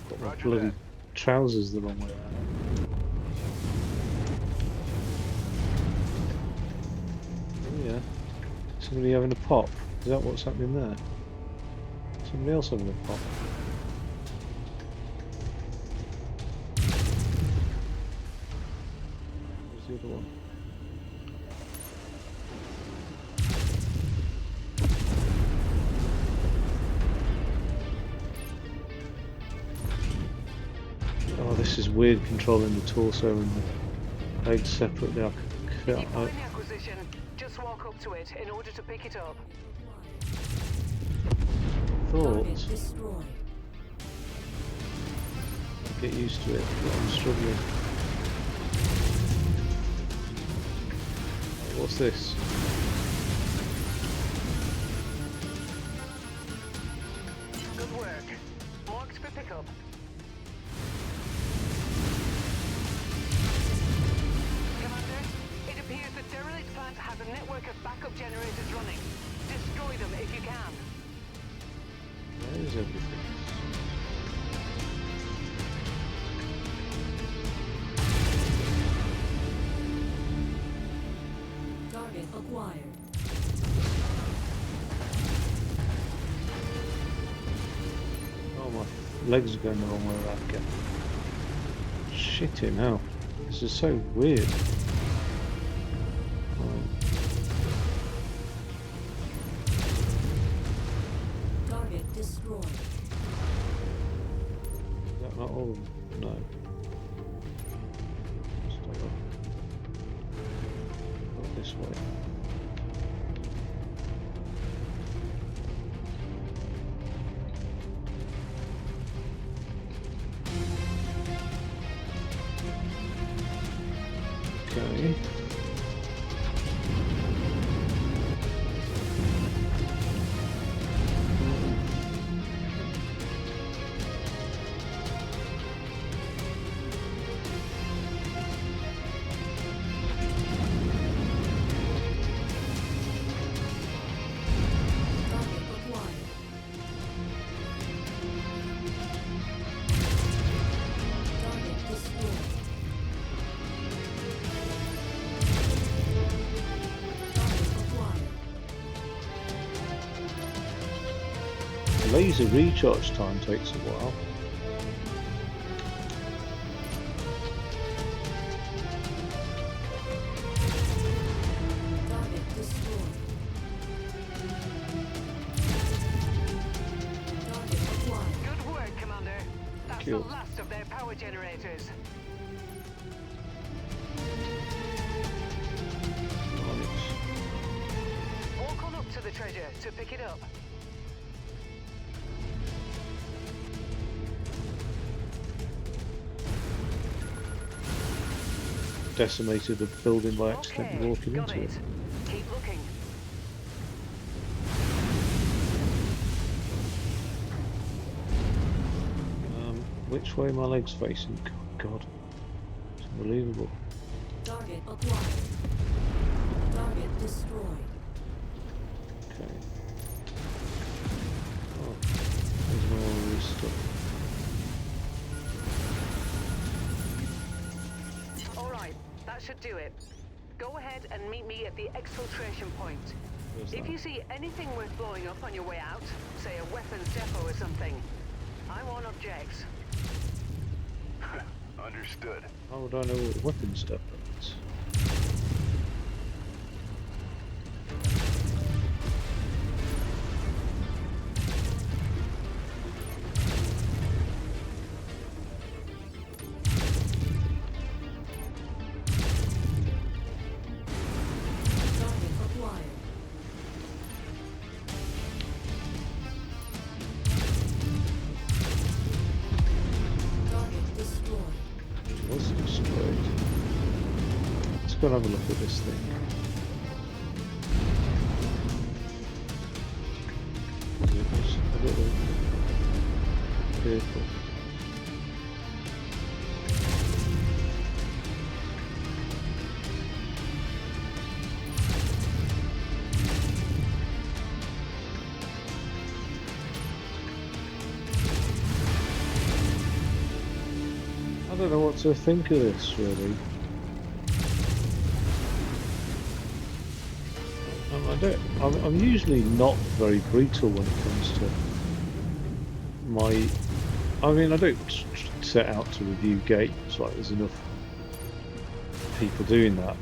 Got my bloody trousers the wrong way around. Oh yeah. Somebody having a pop. Is that what's happening there? Somebody else having a pop. Where's the other one? Oh, this is weird controlling the torso and the legs separately. If you find the acquisition, just walk up to it in order to pick it up. Thoughts. Get used to it, but I'm struggling. What's this? Good work. Marked for pickup. Commander, it appears the derelict plant has a network of backup generators running. Destroy them if you can. Where is everything? Target acquired. Oh, my legs are going the wrong way around again. Shitting hell. This is so weird. Target destroyed. Is that not all of them? No. Stop it. Go this way. Okay. Target acquired. Target destroyed. Target acquired. Laser recharge time takes a while. Target destroyed. Target acquired. Good work, Commander. That's you. the last of their power generators. to the treasure to pick it up. Decimated the building by accidentally walking into it. Keep looking. Which way are my legs facing? God, it's unbelievable. Target acquired. Target destroyed. Okay. Oh, there's more of this stuff. Alright, that should do it. Go ahead and meet me at the exfiltration point. If you see anything worth blowing up on your way out, say a weapons depot or something, I won't object. Understood. How would I know what the weapon stuff is? Let's go and have a look at this thing. It's a little vehicle. I don't know what to think of this, really. I'm usually not very brutal when it comes to my... I mean, I don't set out to review games, like there's enough people doing that.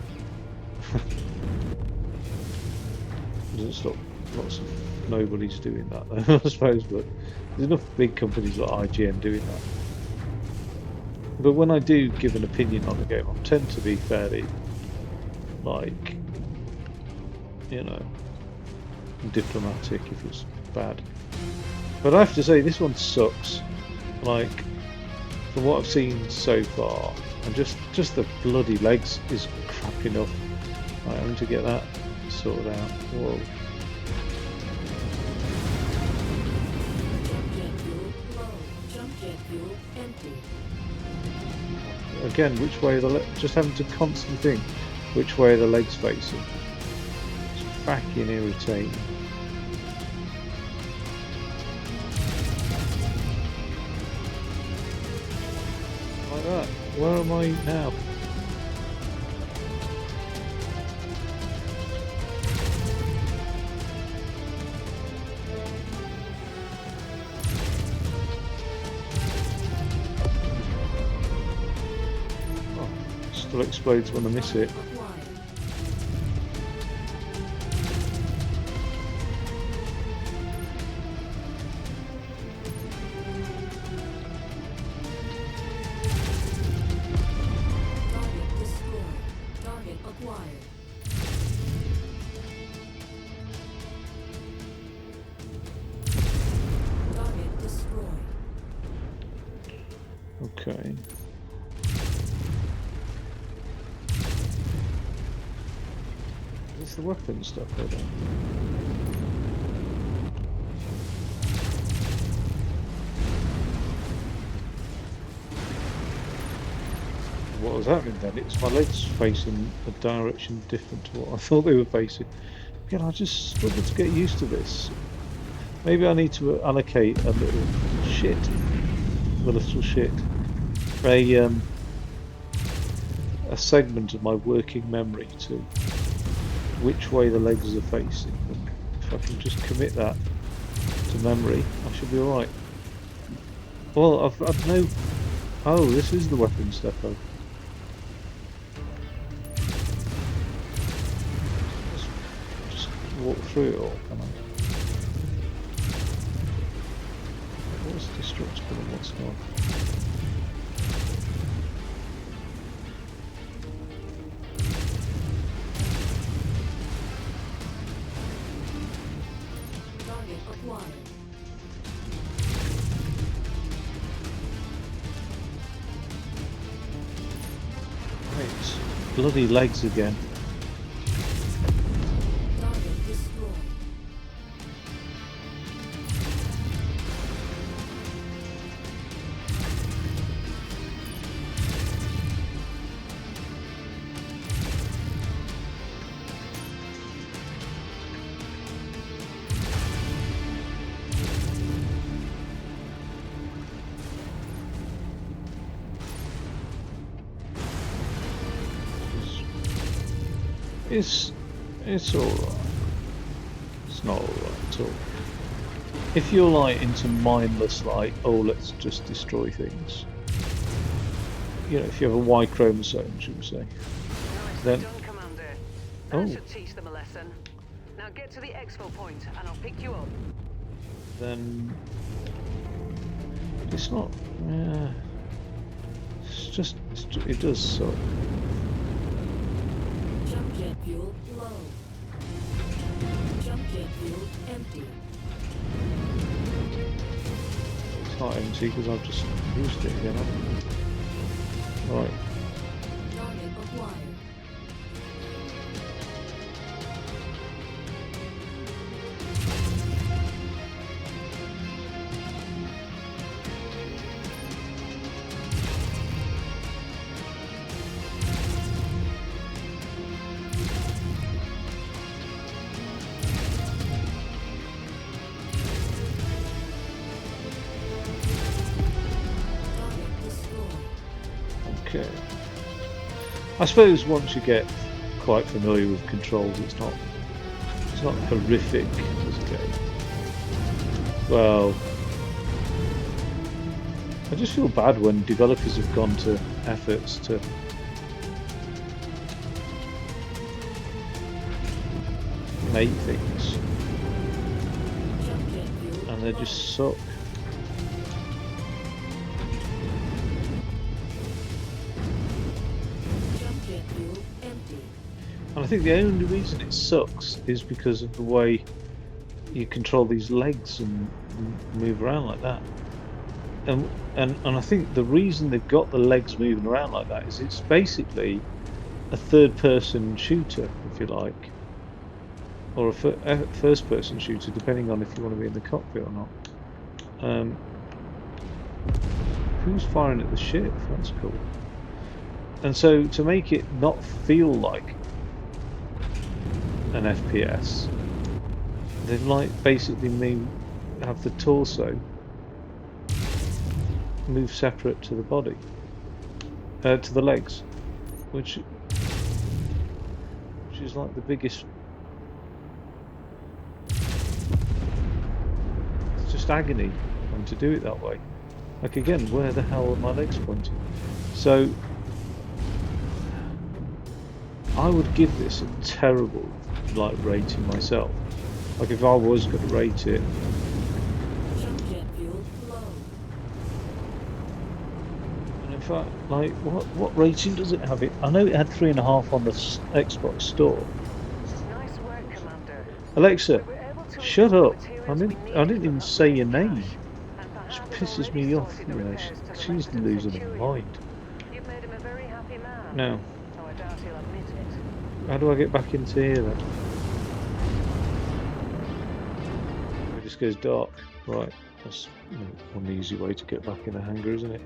Doesn't stop lots of nobody's doing that though, I suppose, but there's enough big companies like IGN doing that. But when I do give an opinion on a game, I tend to be fairly, like, you know, diplomatic if it's bad. But I have to say, this one sucks. Like, from what I've seen so far, and just the bloody legs is crap enough. Right, I'm to get that sorted out. Whoa. Jump jet fuel empty. Again, which way are the just having to constantly think which way are the legs facing. It's fucking irritating. Like that. Where am I now? Still explodes when I miss it. Target destroyed. Target acquired. Target destroyed. Okay. Is the weapon stuff here then? What was happening then? It's my legs facing a direction different to what I thought they were facing. Again, I just struggle to get used to this. Maybe I need to allocate a little shit. A segment of my working memory to which way the legs are facing. And if I can just commit that to memory, I should be alright. Well, I've no... Oh, this is the weapons depot. Just walk through it all, can I? What's destructible and what's not? bloody legs again. It's alright. It's not alright at all. If you're like into mindless, like, oh, let's just destroy things. You know, if you have a Y chromosome, should we say? Then Done, Commander. That should teach them a lesson. Now get to the exfil point, and I'll pick you up. Then it's not. It's just. It does suck. Jump jet fuel low. Jump jet fuel empty. It's not empty because I've just used it again. Right. Target acquired. Okay. I suppose once you get quite familiar with controls, it's not horrific as a game. Well, I just feel bad when developers have gone to efforts to make things and they just suck. And I think the only reason it sucks is because of the way you control these legs and move around like that. And I think the reason they've got the legs moving around like that is it's basically a third-person shooter, if you like, or a first-person shooter, depending on if you want to be in the cockpit or not. Who's firing at the ship? That's cool. And so to make it not feel like an FPS, they've like basically have the torso move separate to the body, to the legs, which is like the biggest. It's just agony and to do it that way. Like again, where the hell are my legs pointing? So I would give this a terrible like rating myself. Like if I was going to rate it, and in fact, like what rating does it have? I know it had 3.5 on the Xbox store. Nice work, Commander. Alexa, shut up! I didn't even say your name. She pisses me off. You know, she's losing her mind. You've made him a very happy man. No. Though I doubt he'll admit it. How do I get back into here then? It just goes dark. Right, that's one easy way to get back in the hangar, isn't it?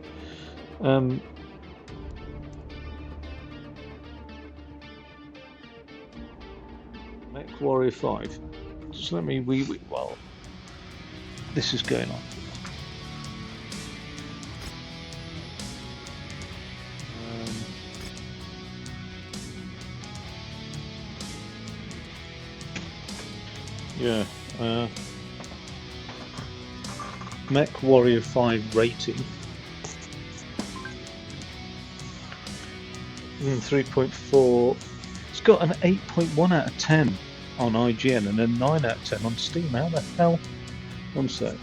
MechWarrior 5. Just let me wee while this is going on. Yeah, MechWarrior 5 rating 3.4. It's got an 8.1 out of 10 on IGN and a 9 out of 10 on Steam. How the hell? One sec.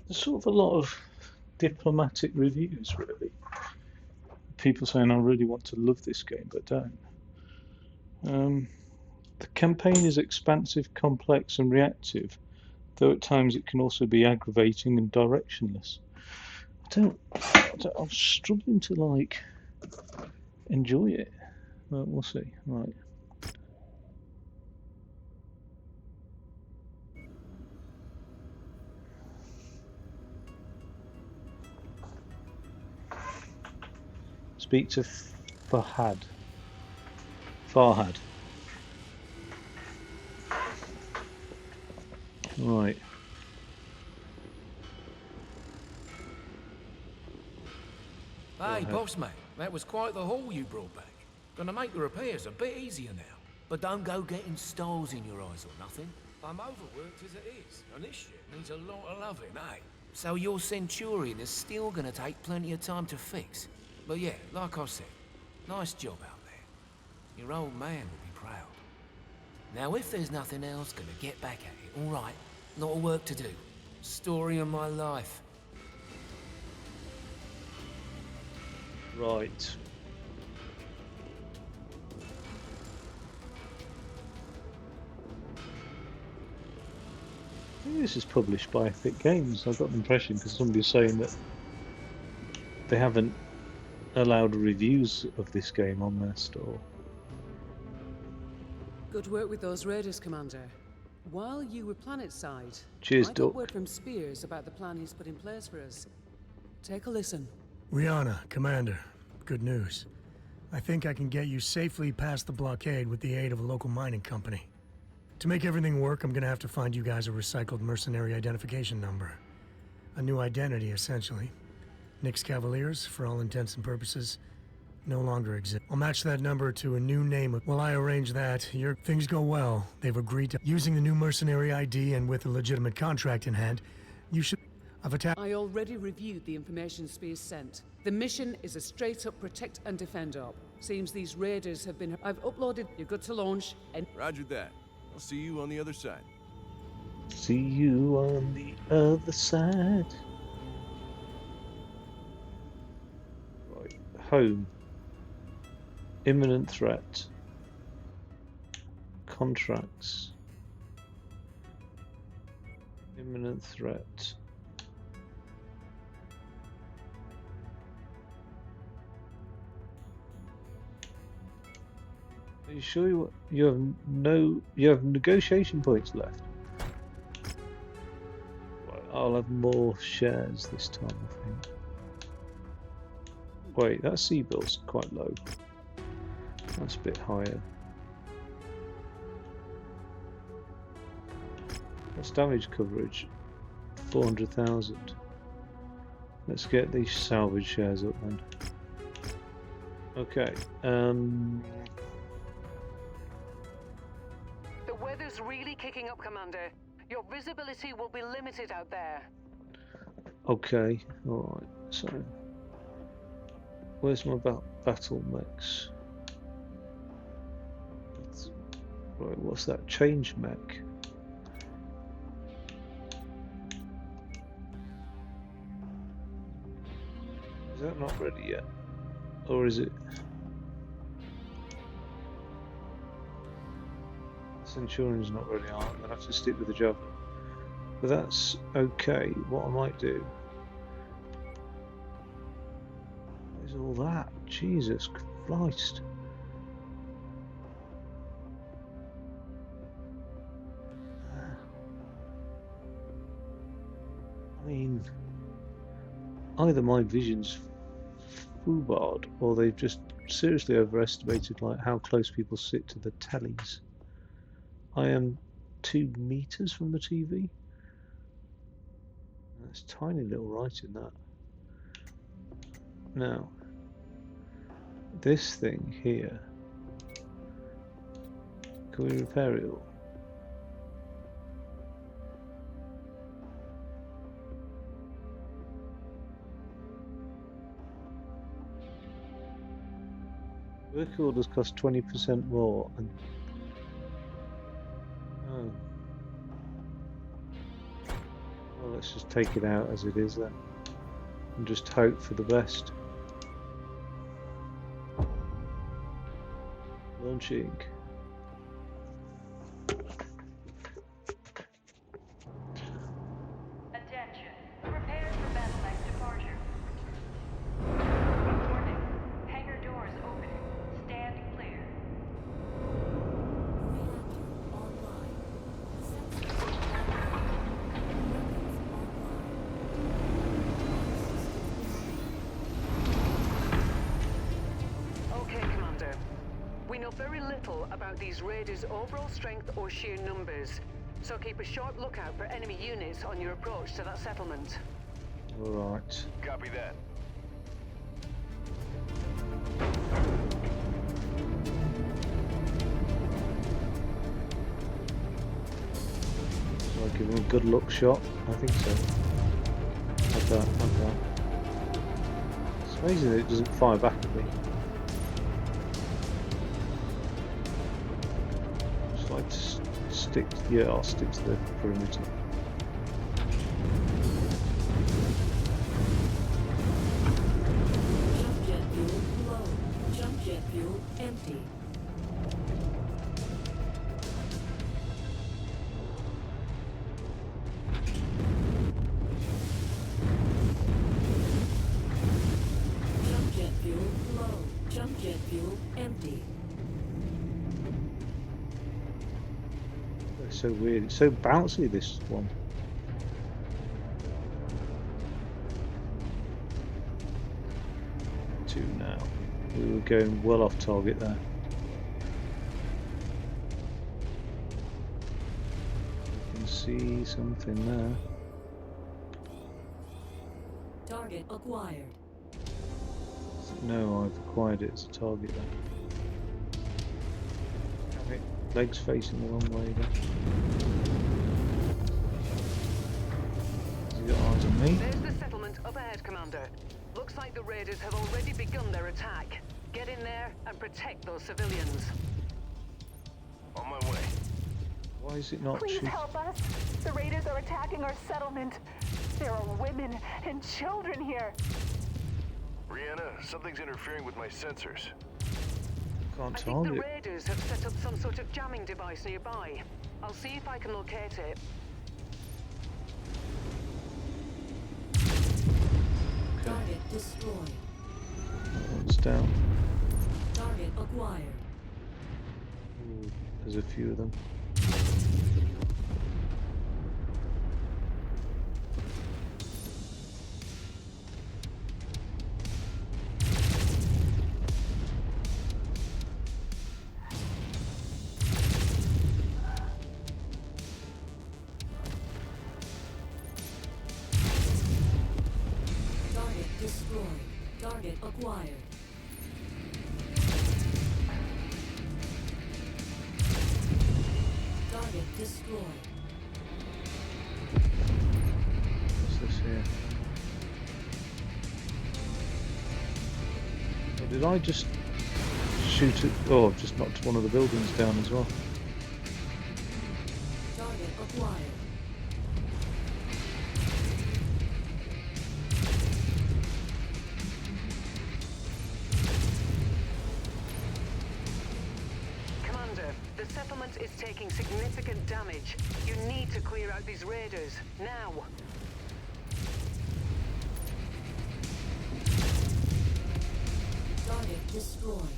There's sort of a lot of diplomatic reviews, really. People saying I really want to love this game, but don't. The campaign is expansive, complex, and reactive, though at times it can also be aggravating and directionless. I'm struggling to like enjoy it. Well, we'll see. Right. Speak to Farhad. Right. Hey, boss man, that was quite the haul you brought back. Gonna make the repairs a bit easier now. But don't go getting stars in your eyes or nothing. I'm overworked as it is, and this shit needs a lot of loving, eh? So your Centurion is still gonna take plenty of time to fix. But yeah, like I said, nice job out there. Your old man will be proud. Now if there's nothing else, gonna get back at it, alright? Lot of work to do. Story of my life. Right. I think this is published by Epic Games. I got the impression because somebody was saying that they haven't allowed reviews of this game on their store. Good work with those raiders, Commander. While you were planetside, Cheers, I Duck. got word from Spears about the plan he's put in place for us. Take a listen. Rihanna, Commander, good news. I think I can get you safely past the blockade with the aid of a local mining company. To make everything work, I'm gonna have to find you guys a recycled mercenary identification number. A new identity, essentially. Nyx Cavaliers, for all intents and purposes, no longer exist. I'll match that number to a new name. While I arrange that, things go well. They've agreed to using the new mercenary ID, and with a legitimate contract in hand, you should... I already reviewed the information Spears sent. The mission is a straight-up protect and defend op. Seems these raiders have been... I've uploaded... You're good to launch, and... Roger that. I'll see you on the other side. See you on the other side. Right. Home. Imminent threat. Contracts. Imminent threat. Are you sure you have negotiation points left? Right, I'll have more shares this time, I think. Wait, that sea bill's quite low. That's a bit higher. What's damage coverage? 400,000. Let's get these salvage shares up then. Okay. The weather's really kicking up, Commander. Your visibility will be limited out there. Okay. All right. So, where's my battle mechs? Right. What's that? Change mech. Is that not ready yet? Or is it? Centurion's not ready, I'm going to have to stick with the job. But that's okay. What I might do is all that. Jesus Christ. I mean, either my vision's foobarred, or they've just seriously overestimated like how close people sit to the tellies. I am 2 meters from the TV. That's tiny little writing that. Now, this thing here, can we repair it all? Work orders cost 20% more and well, let's just take it out as it is then, and just hope for the best. Launching. Attention. Prepare for battle-like departure. Warning. Hangar doors open. Stand clear. Okay, Commander. We know very little about these raiders' overall strength or sheer numbers, so keep a sharp lookout for enemy units on your approach to that settlement. Alright. Copy that. So I give him a good look shot. I think so. Like that, like that. It's amazing that it doesn't fire back at me. Just like to stick. Yeah, I'll stick to the perimeter. Jump jet fuel low. Jump jet fuel empty. Jump jet fuel low. Jump jet fuel empty. It's so weird. It's so bouncy, this one. Two now. We were going well off target there. I can see something there. Target acquired. No, I've acquired it as a target then. Damn it. Legs facing the wrong way then. Has he got eyes on me? There's the settlement up ahead, Commander. Looks like the raiders have already begun their attack. Get in there and protect those civilians. On my way. Why is it not Please shooting? help us. The raiders are attacking our settlement. There are women and children here. Brianna, something's interfering with my sensors. Can't I think the target. raiders have set up some sort of jamming device nearby. I'll see if I can locate it. Target destroyed. One's down. Target acquired. Ooh, there's a few of them. Target destroyed. Target acquired. Target destroyed. What's this here? Oh, did I just shoot it? Oh, I've just knocked one of the buildings down as well. Target acquired. Commander, the settlement is taking significant damage. You need to clear out these raiders, now. Target destroyed.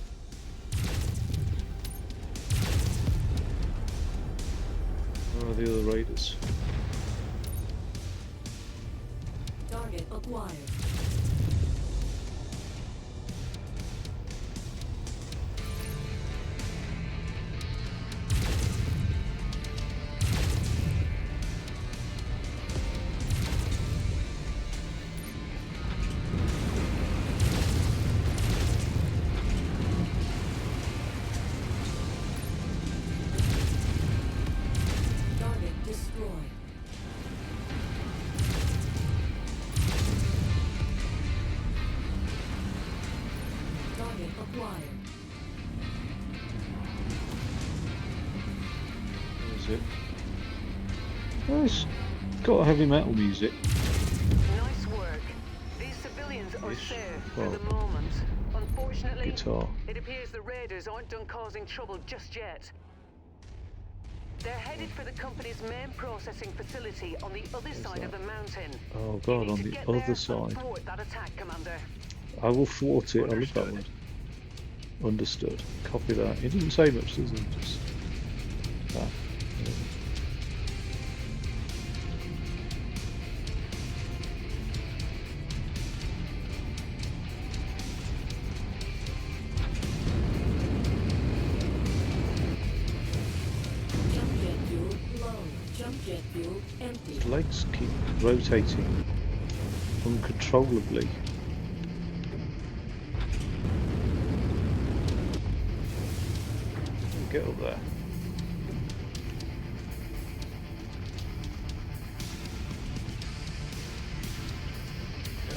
Where are the other raiders? Target acquired. Target destroyed. Target acquired. Where is it? Nice. got heavy metal music. Nice work. These civilians are Ish. safe for Well, the moment. Unfortunately, guitar. it appears the raiders aren't done causing trouble just yet. They're headed for the company's main processing facility on the other side of the mountain. Oh god, on the other side. Thwart that attack, Commander. I will thwart it. I love that word. Understood. Copy that. He doesn't say much, does he? Just that. His legs keep rotating uncontrollably. Get up there.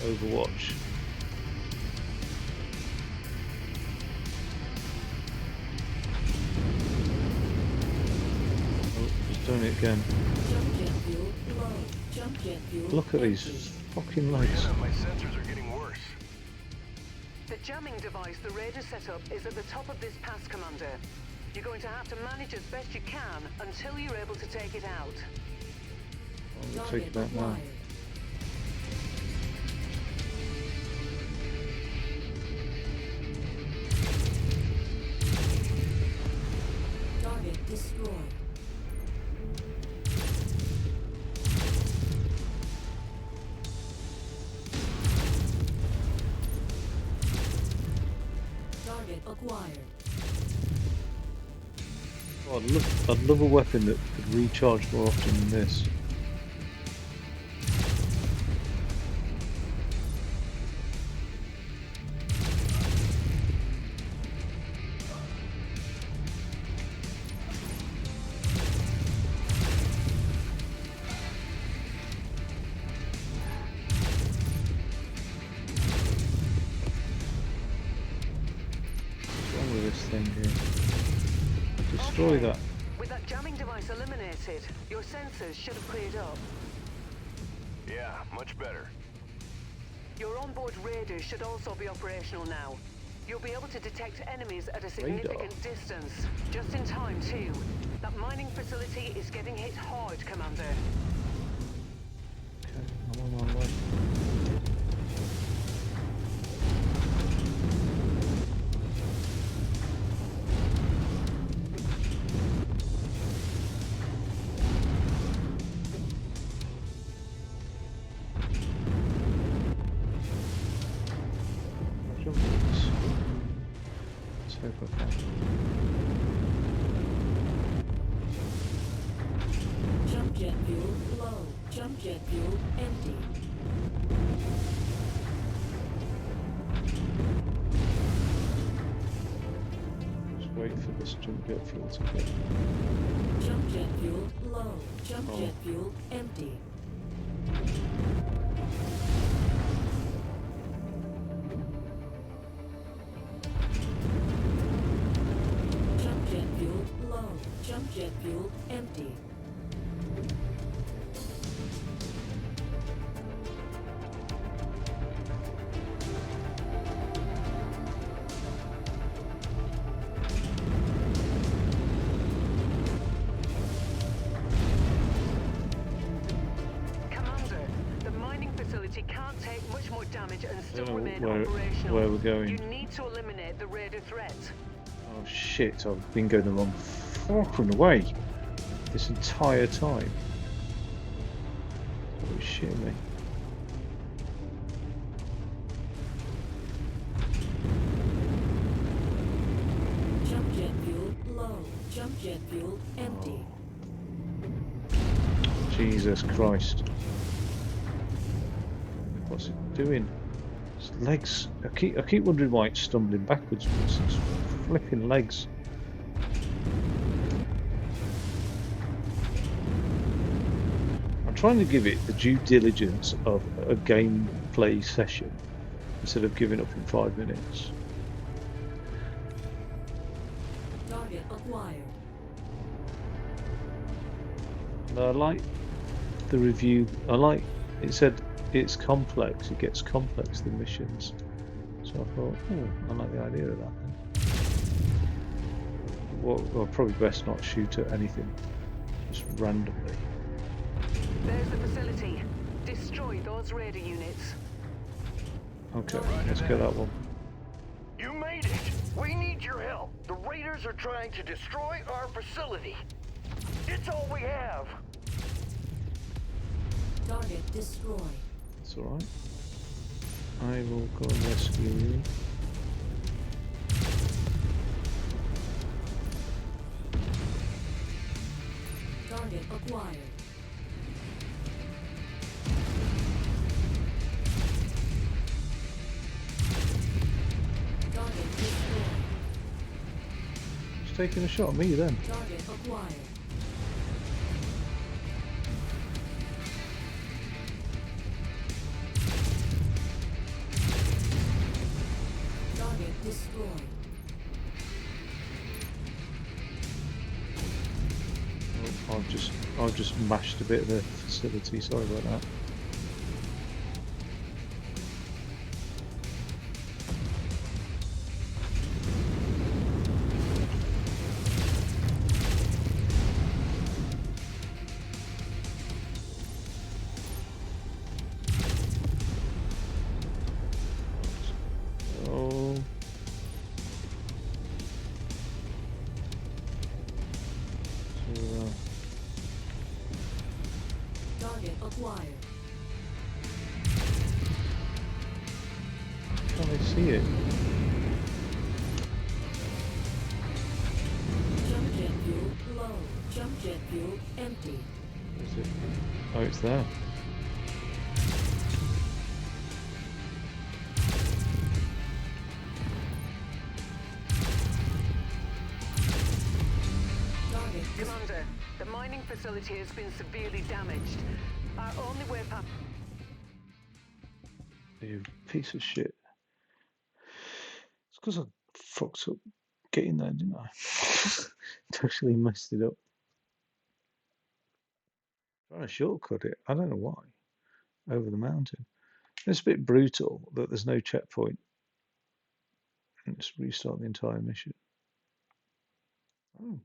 Overwatch. Oh, he's doing it again. Look at these fucking legs. My sensors are getting worse. The jamming device the raiders set up is at the top of this pass, Commander. You're going to have to manage as best you can until you're able to take it out. I'll take it out now. Target destroyed. Target acquired. Oh, I'd love a weapon that could recharge more often than this. What's wrong with this thing here? Destroy that. With that jamming device eliminated, your sensors should have cleared up. Yeah, much better. Your onboard radar should also be operational now. You'll be able to detect enemies at a significant distance. Just in time, too. That mining facility is getting hit hard, Commander. Okay, I'm on my way. Let's hope I can. Jump jet fuel low. Jump jet fuel empty. Just wait for this jump jet fuel to get. Jump jet fuel low. Jump jet fuel empty. Jump jet fuel low. Jump jet fuel empty. Commander, the mining facility can't take much more damage and still remain where operational. we're going. You need to eliminate the raider threat. Oh shit, I've been going the wrong fucking way this entire time. Holy shit me. Jump jet fuel low. Jump jet fuel empty. Jesus Christ. What's it doing? Its legs. I keep wondering why it's stumbling backwards, but it's its flipping legs. I'm trying to give it the due diligence of a gameplay session instead of giving up in 5 minutes. Target acquired. And I like the review. I like it said it's complex. It gets complex, the missions. So I thought, oh, I like the idea of that then. Well, probably best not shoot at anything just randomly. There's the facility. Destroy those raider units. Okay, let's get that one. You made it! We need your help. The raiders are trying to destroy our facility. It's all we have. Target destroyed. It's alright. I will go and rescue you. Target acquired. Target destroyed. He's taking a shot at me then. Target acquired. Target destroyed. Oh, I've just mashed a bit of the facility. Sorry about that. Oh. Target acquired. Can't I see it? Jump jet fuel low. Jump jet fuel empty. Is it? Oh, it's there. Commander, the mining facility has been severely damaged. Our only way past... You piece of shit. It's because I fucked up getting there, didn't I? Totally messed it up. Trying to shortcut it. I don't know why. Over the mountain. It's a bit brutal that there's no checkpoint. And just restart the entire mission. Oh.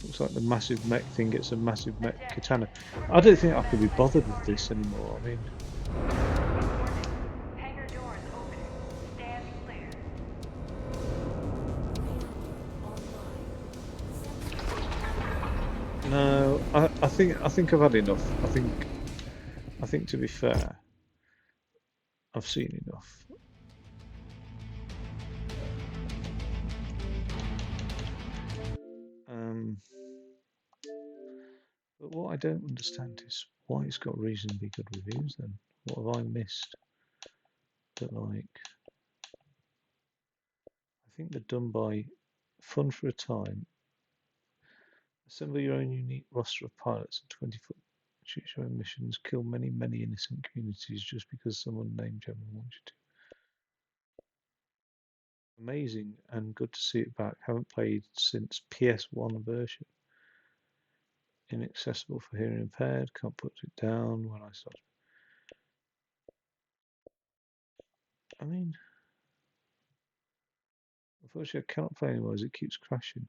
Looks like the massive mech thing gets a massive mech katana. I don't think I could be bothered with this anymore. I mean, Hangar doors open. Stand clear. no, I think I've had enough. I think to be fair, I've seen enough. But what I don't understand is why it's got reasonably good reviews then. What have I missed? That like, I think they're done by Fun for a Time. Assemble your own unique roster of pilots and 20-foot choose your own missions. Kill many innocent communities just because someone named General wants you to. Amazing and good to see it back. Haven't played since PS1 version. Inaccessible for hearing impaired. Can't put it down when I start. I mean, unfortunately, I cannot play anymore as it keeps crashing.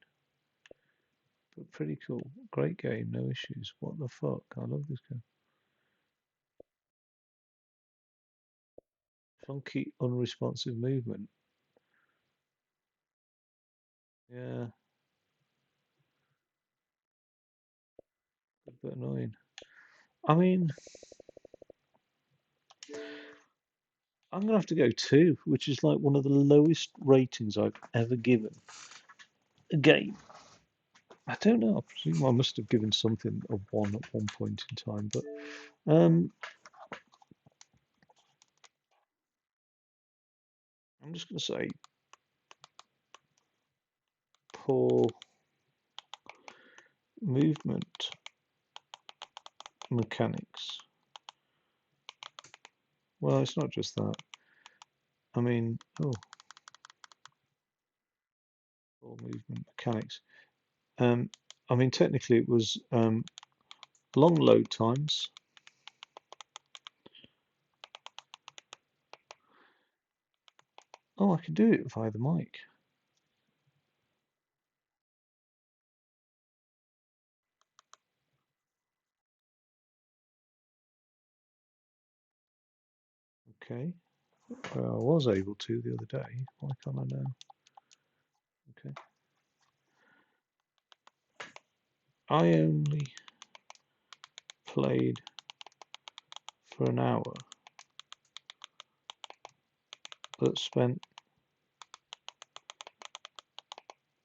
But pretty cool. Great game, no issues. What the fuck? I love this game. Funky, unresponsive movement. Yeah. A bit annoying. I mean, I'm going to have to go 2, which is like one of the lowest ratings I've ever given a game. I don't know. I presume I must have given something a 1 at one point in time, but I'm just going to say poor movement mechanics. Well, it's not just that. I mean, poor movement mechanics. I mean, technically it was long load times. Oh, I can do it via the mic. Okay. Well, I was able to the other day. Why can't I now? Okay. I only played for an hour, but spent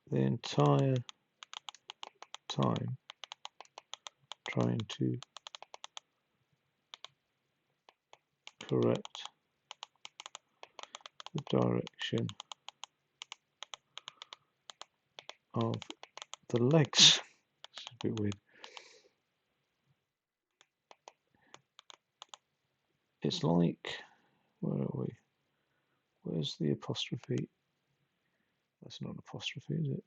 the entire time trying to correct the direction of the legs. It's a bit weird. It's like, where are we? Where's the apostrophe? That's not an apostrophe, is it?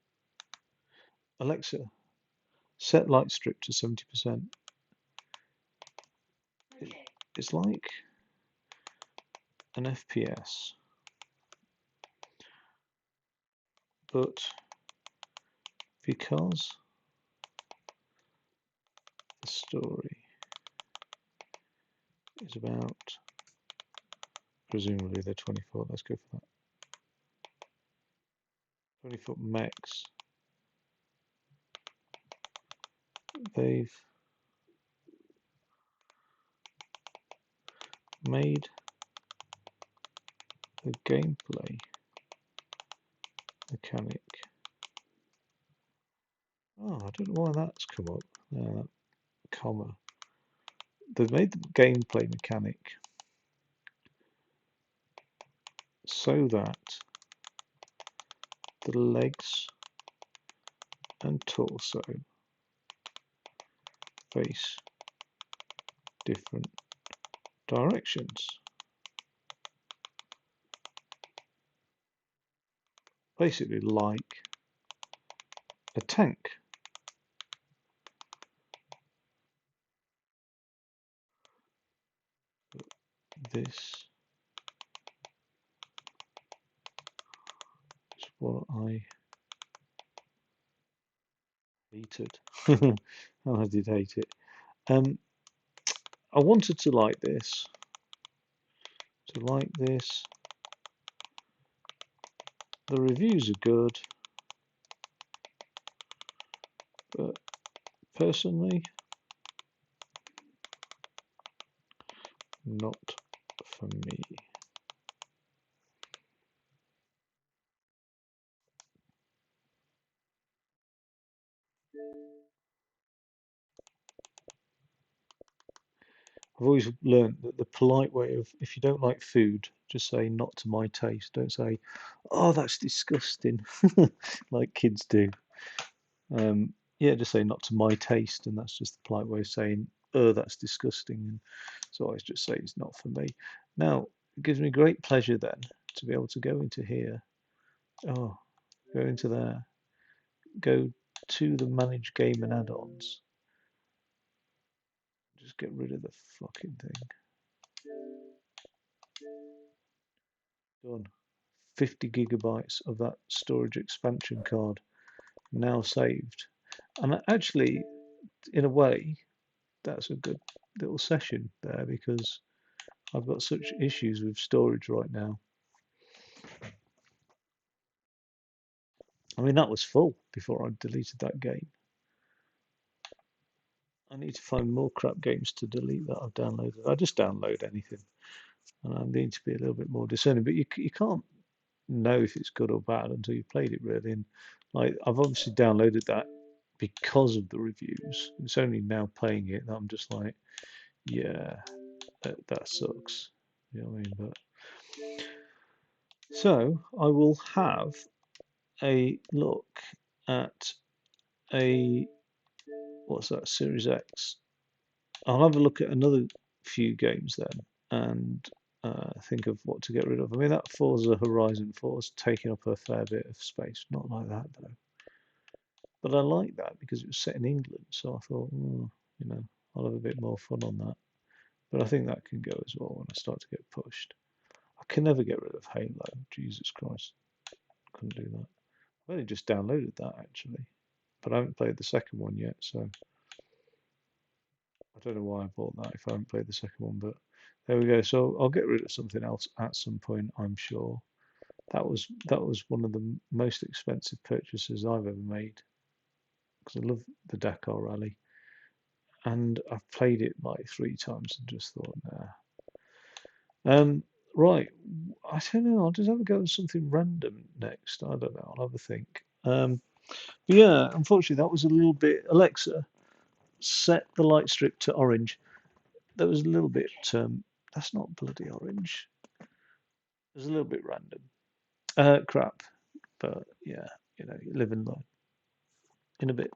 Alexa, set light strip to 70%. It's like an FPS, but because the story is about, presumably they're 24, let's go for that. 20-foot mechs. They've made the gameplay mechanic. Oh, I don't know why that's come up. Comma. They've made the gameplay mechanic so that the legs and torso face different directions. Basically like a tank. This is what I hated. I did hate it. I wanted to like this. The reviews are good, but personally, not for me. I've always learned that the polite way of, if you don't like food, just say not to my taste. Don't say, oh, that's disgusting, like kids do. Yeah, just say not to my taste, and that's just the polite way of saying, oh, that's disgusting. And so I just say it's not for me. Now, it gives me great pleasure then to be able to go into here. Oh, go into there. Go to the manage game and add-ons. Just get rid of the fucking thing. Done. 50 gigabytes of that storage expansion card now saved. And actually, in a way, that's a good little session there because I've got such issues with storage right now. I mean, that was full before I deleted that game. I need to find more crap games to delete that I've downloaded. I just download anything. And I need to be a little bit more discerning. But you can't know if it's good or bad until you've played it, really. And like, I've obviously downloaded that because of the reviews. It's only now playing it that I'm just like, yeah, that sucks. You know what I mean? But so I will have a look at a, what's that, Series X. I'll have a look at another few games then and think of what to get rid of. I mean, that Forza Horizon 4 is taking up a fair bit of space. Not like that though. But I like that because it was set in England, so I thought, you know, I'll have a bit more fun on that. But I think that can go as well when I start to get pushed. I can never get rid of Halo. Jesus Christ, couldn't do that. I've only just downloaded that actually, but I haven't played the second one yet, so I don't know why I bought that if I haven't played the second one. But there we go. So I'll get rid of something else at some point, I'm sure. That was one of the most expensive purchases I've ever made because I love the Dakar Rally, and I've played it like 3 times and just thought, nah. Right, I don't know. I'll just have a go with something random next. I don't know. I'll have a think. But yeah, unfortunately, that was a little bit. Alexa, set the light strip to orange. That was a little bit. That's not bloody orange. It was a little bit random. Crap. But yeah, you live and learn. In a bit.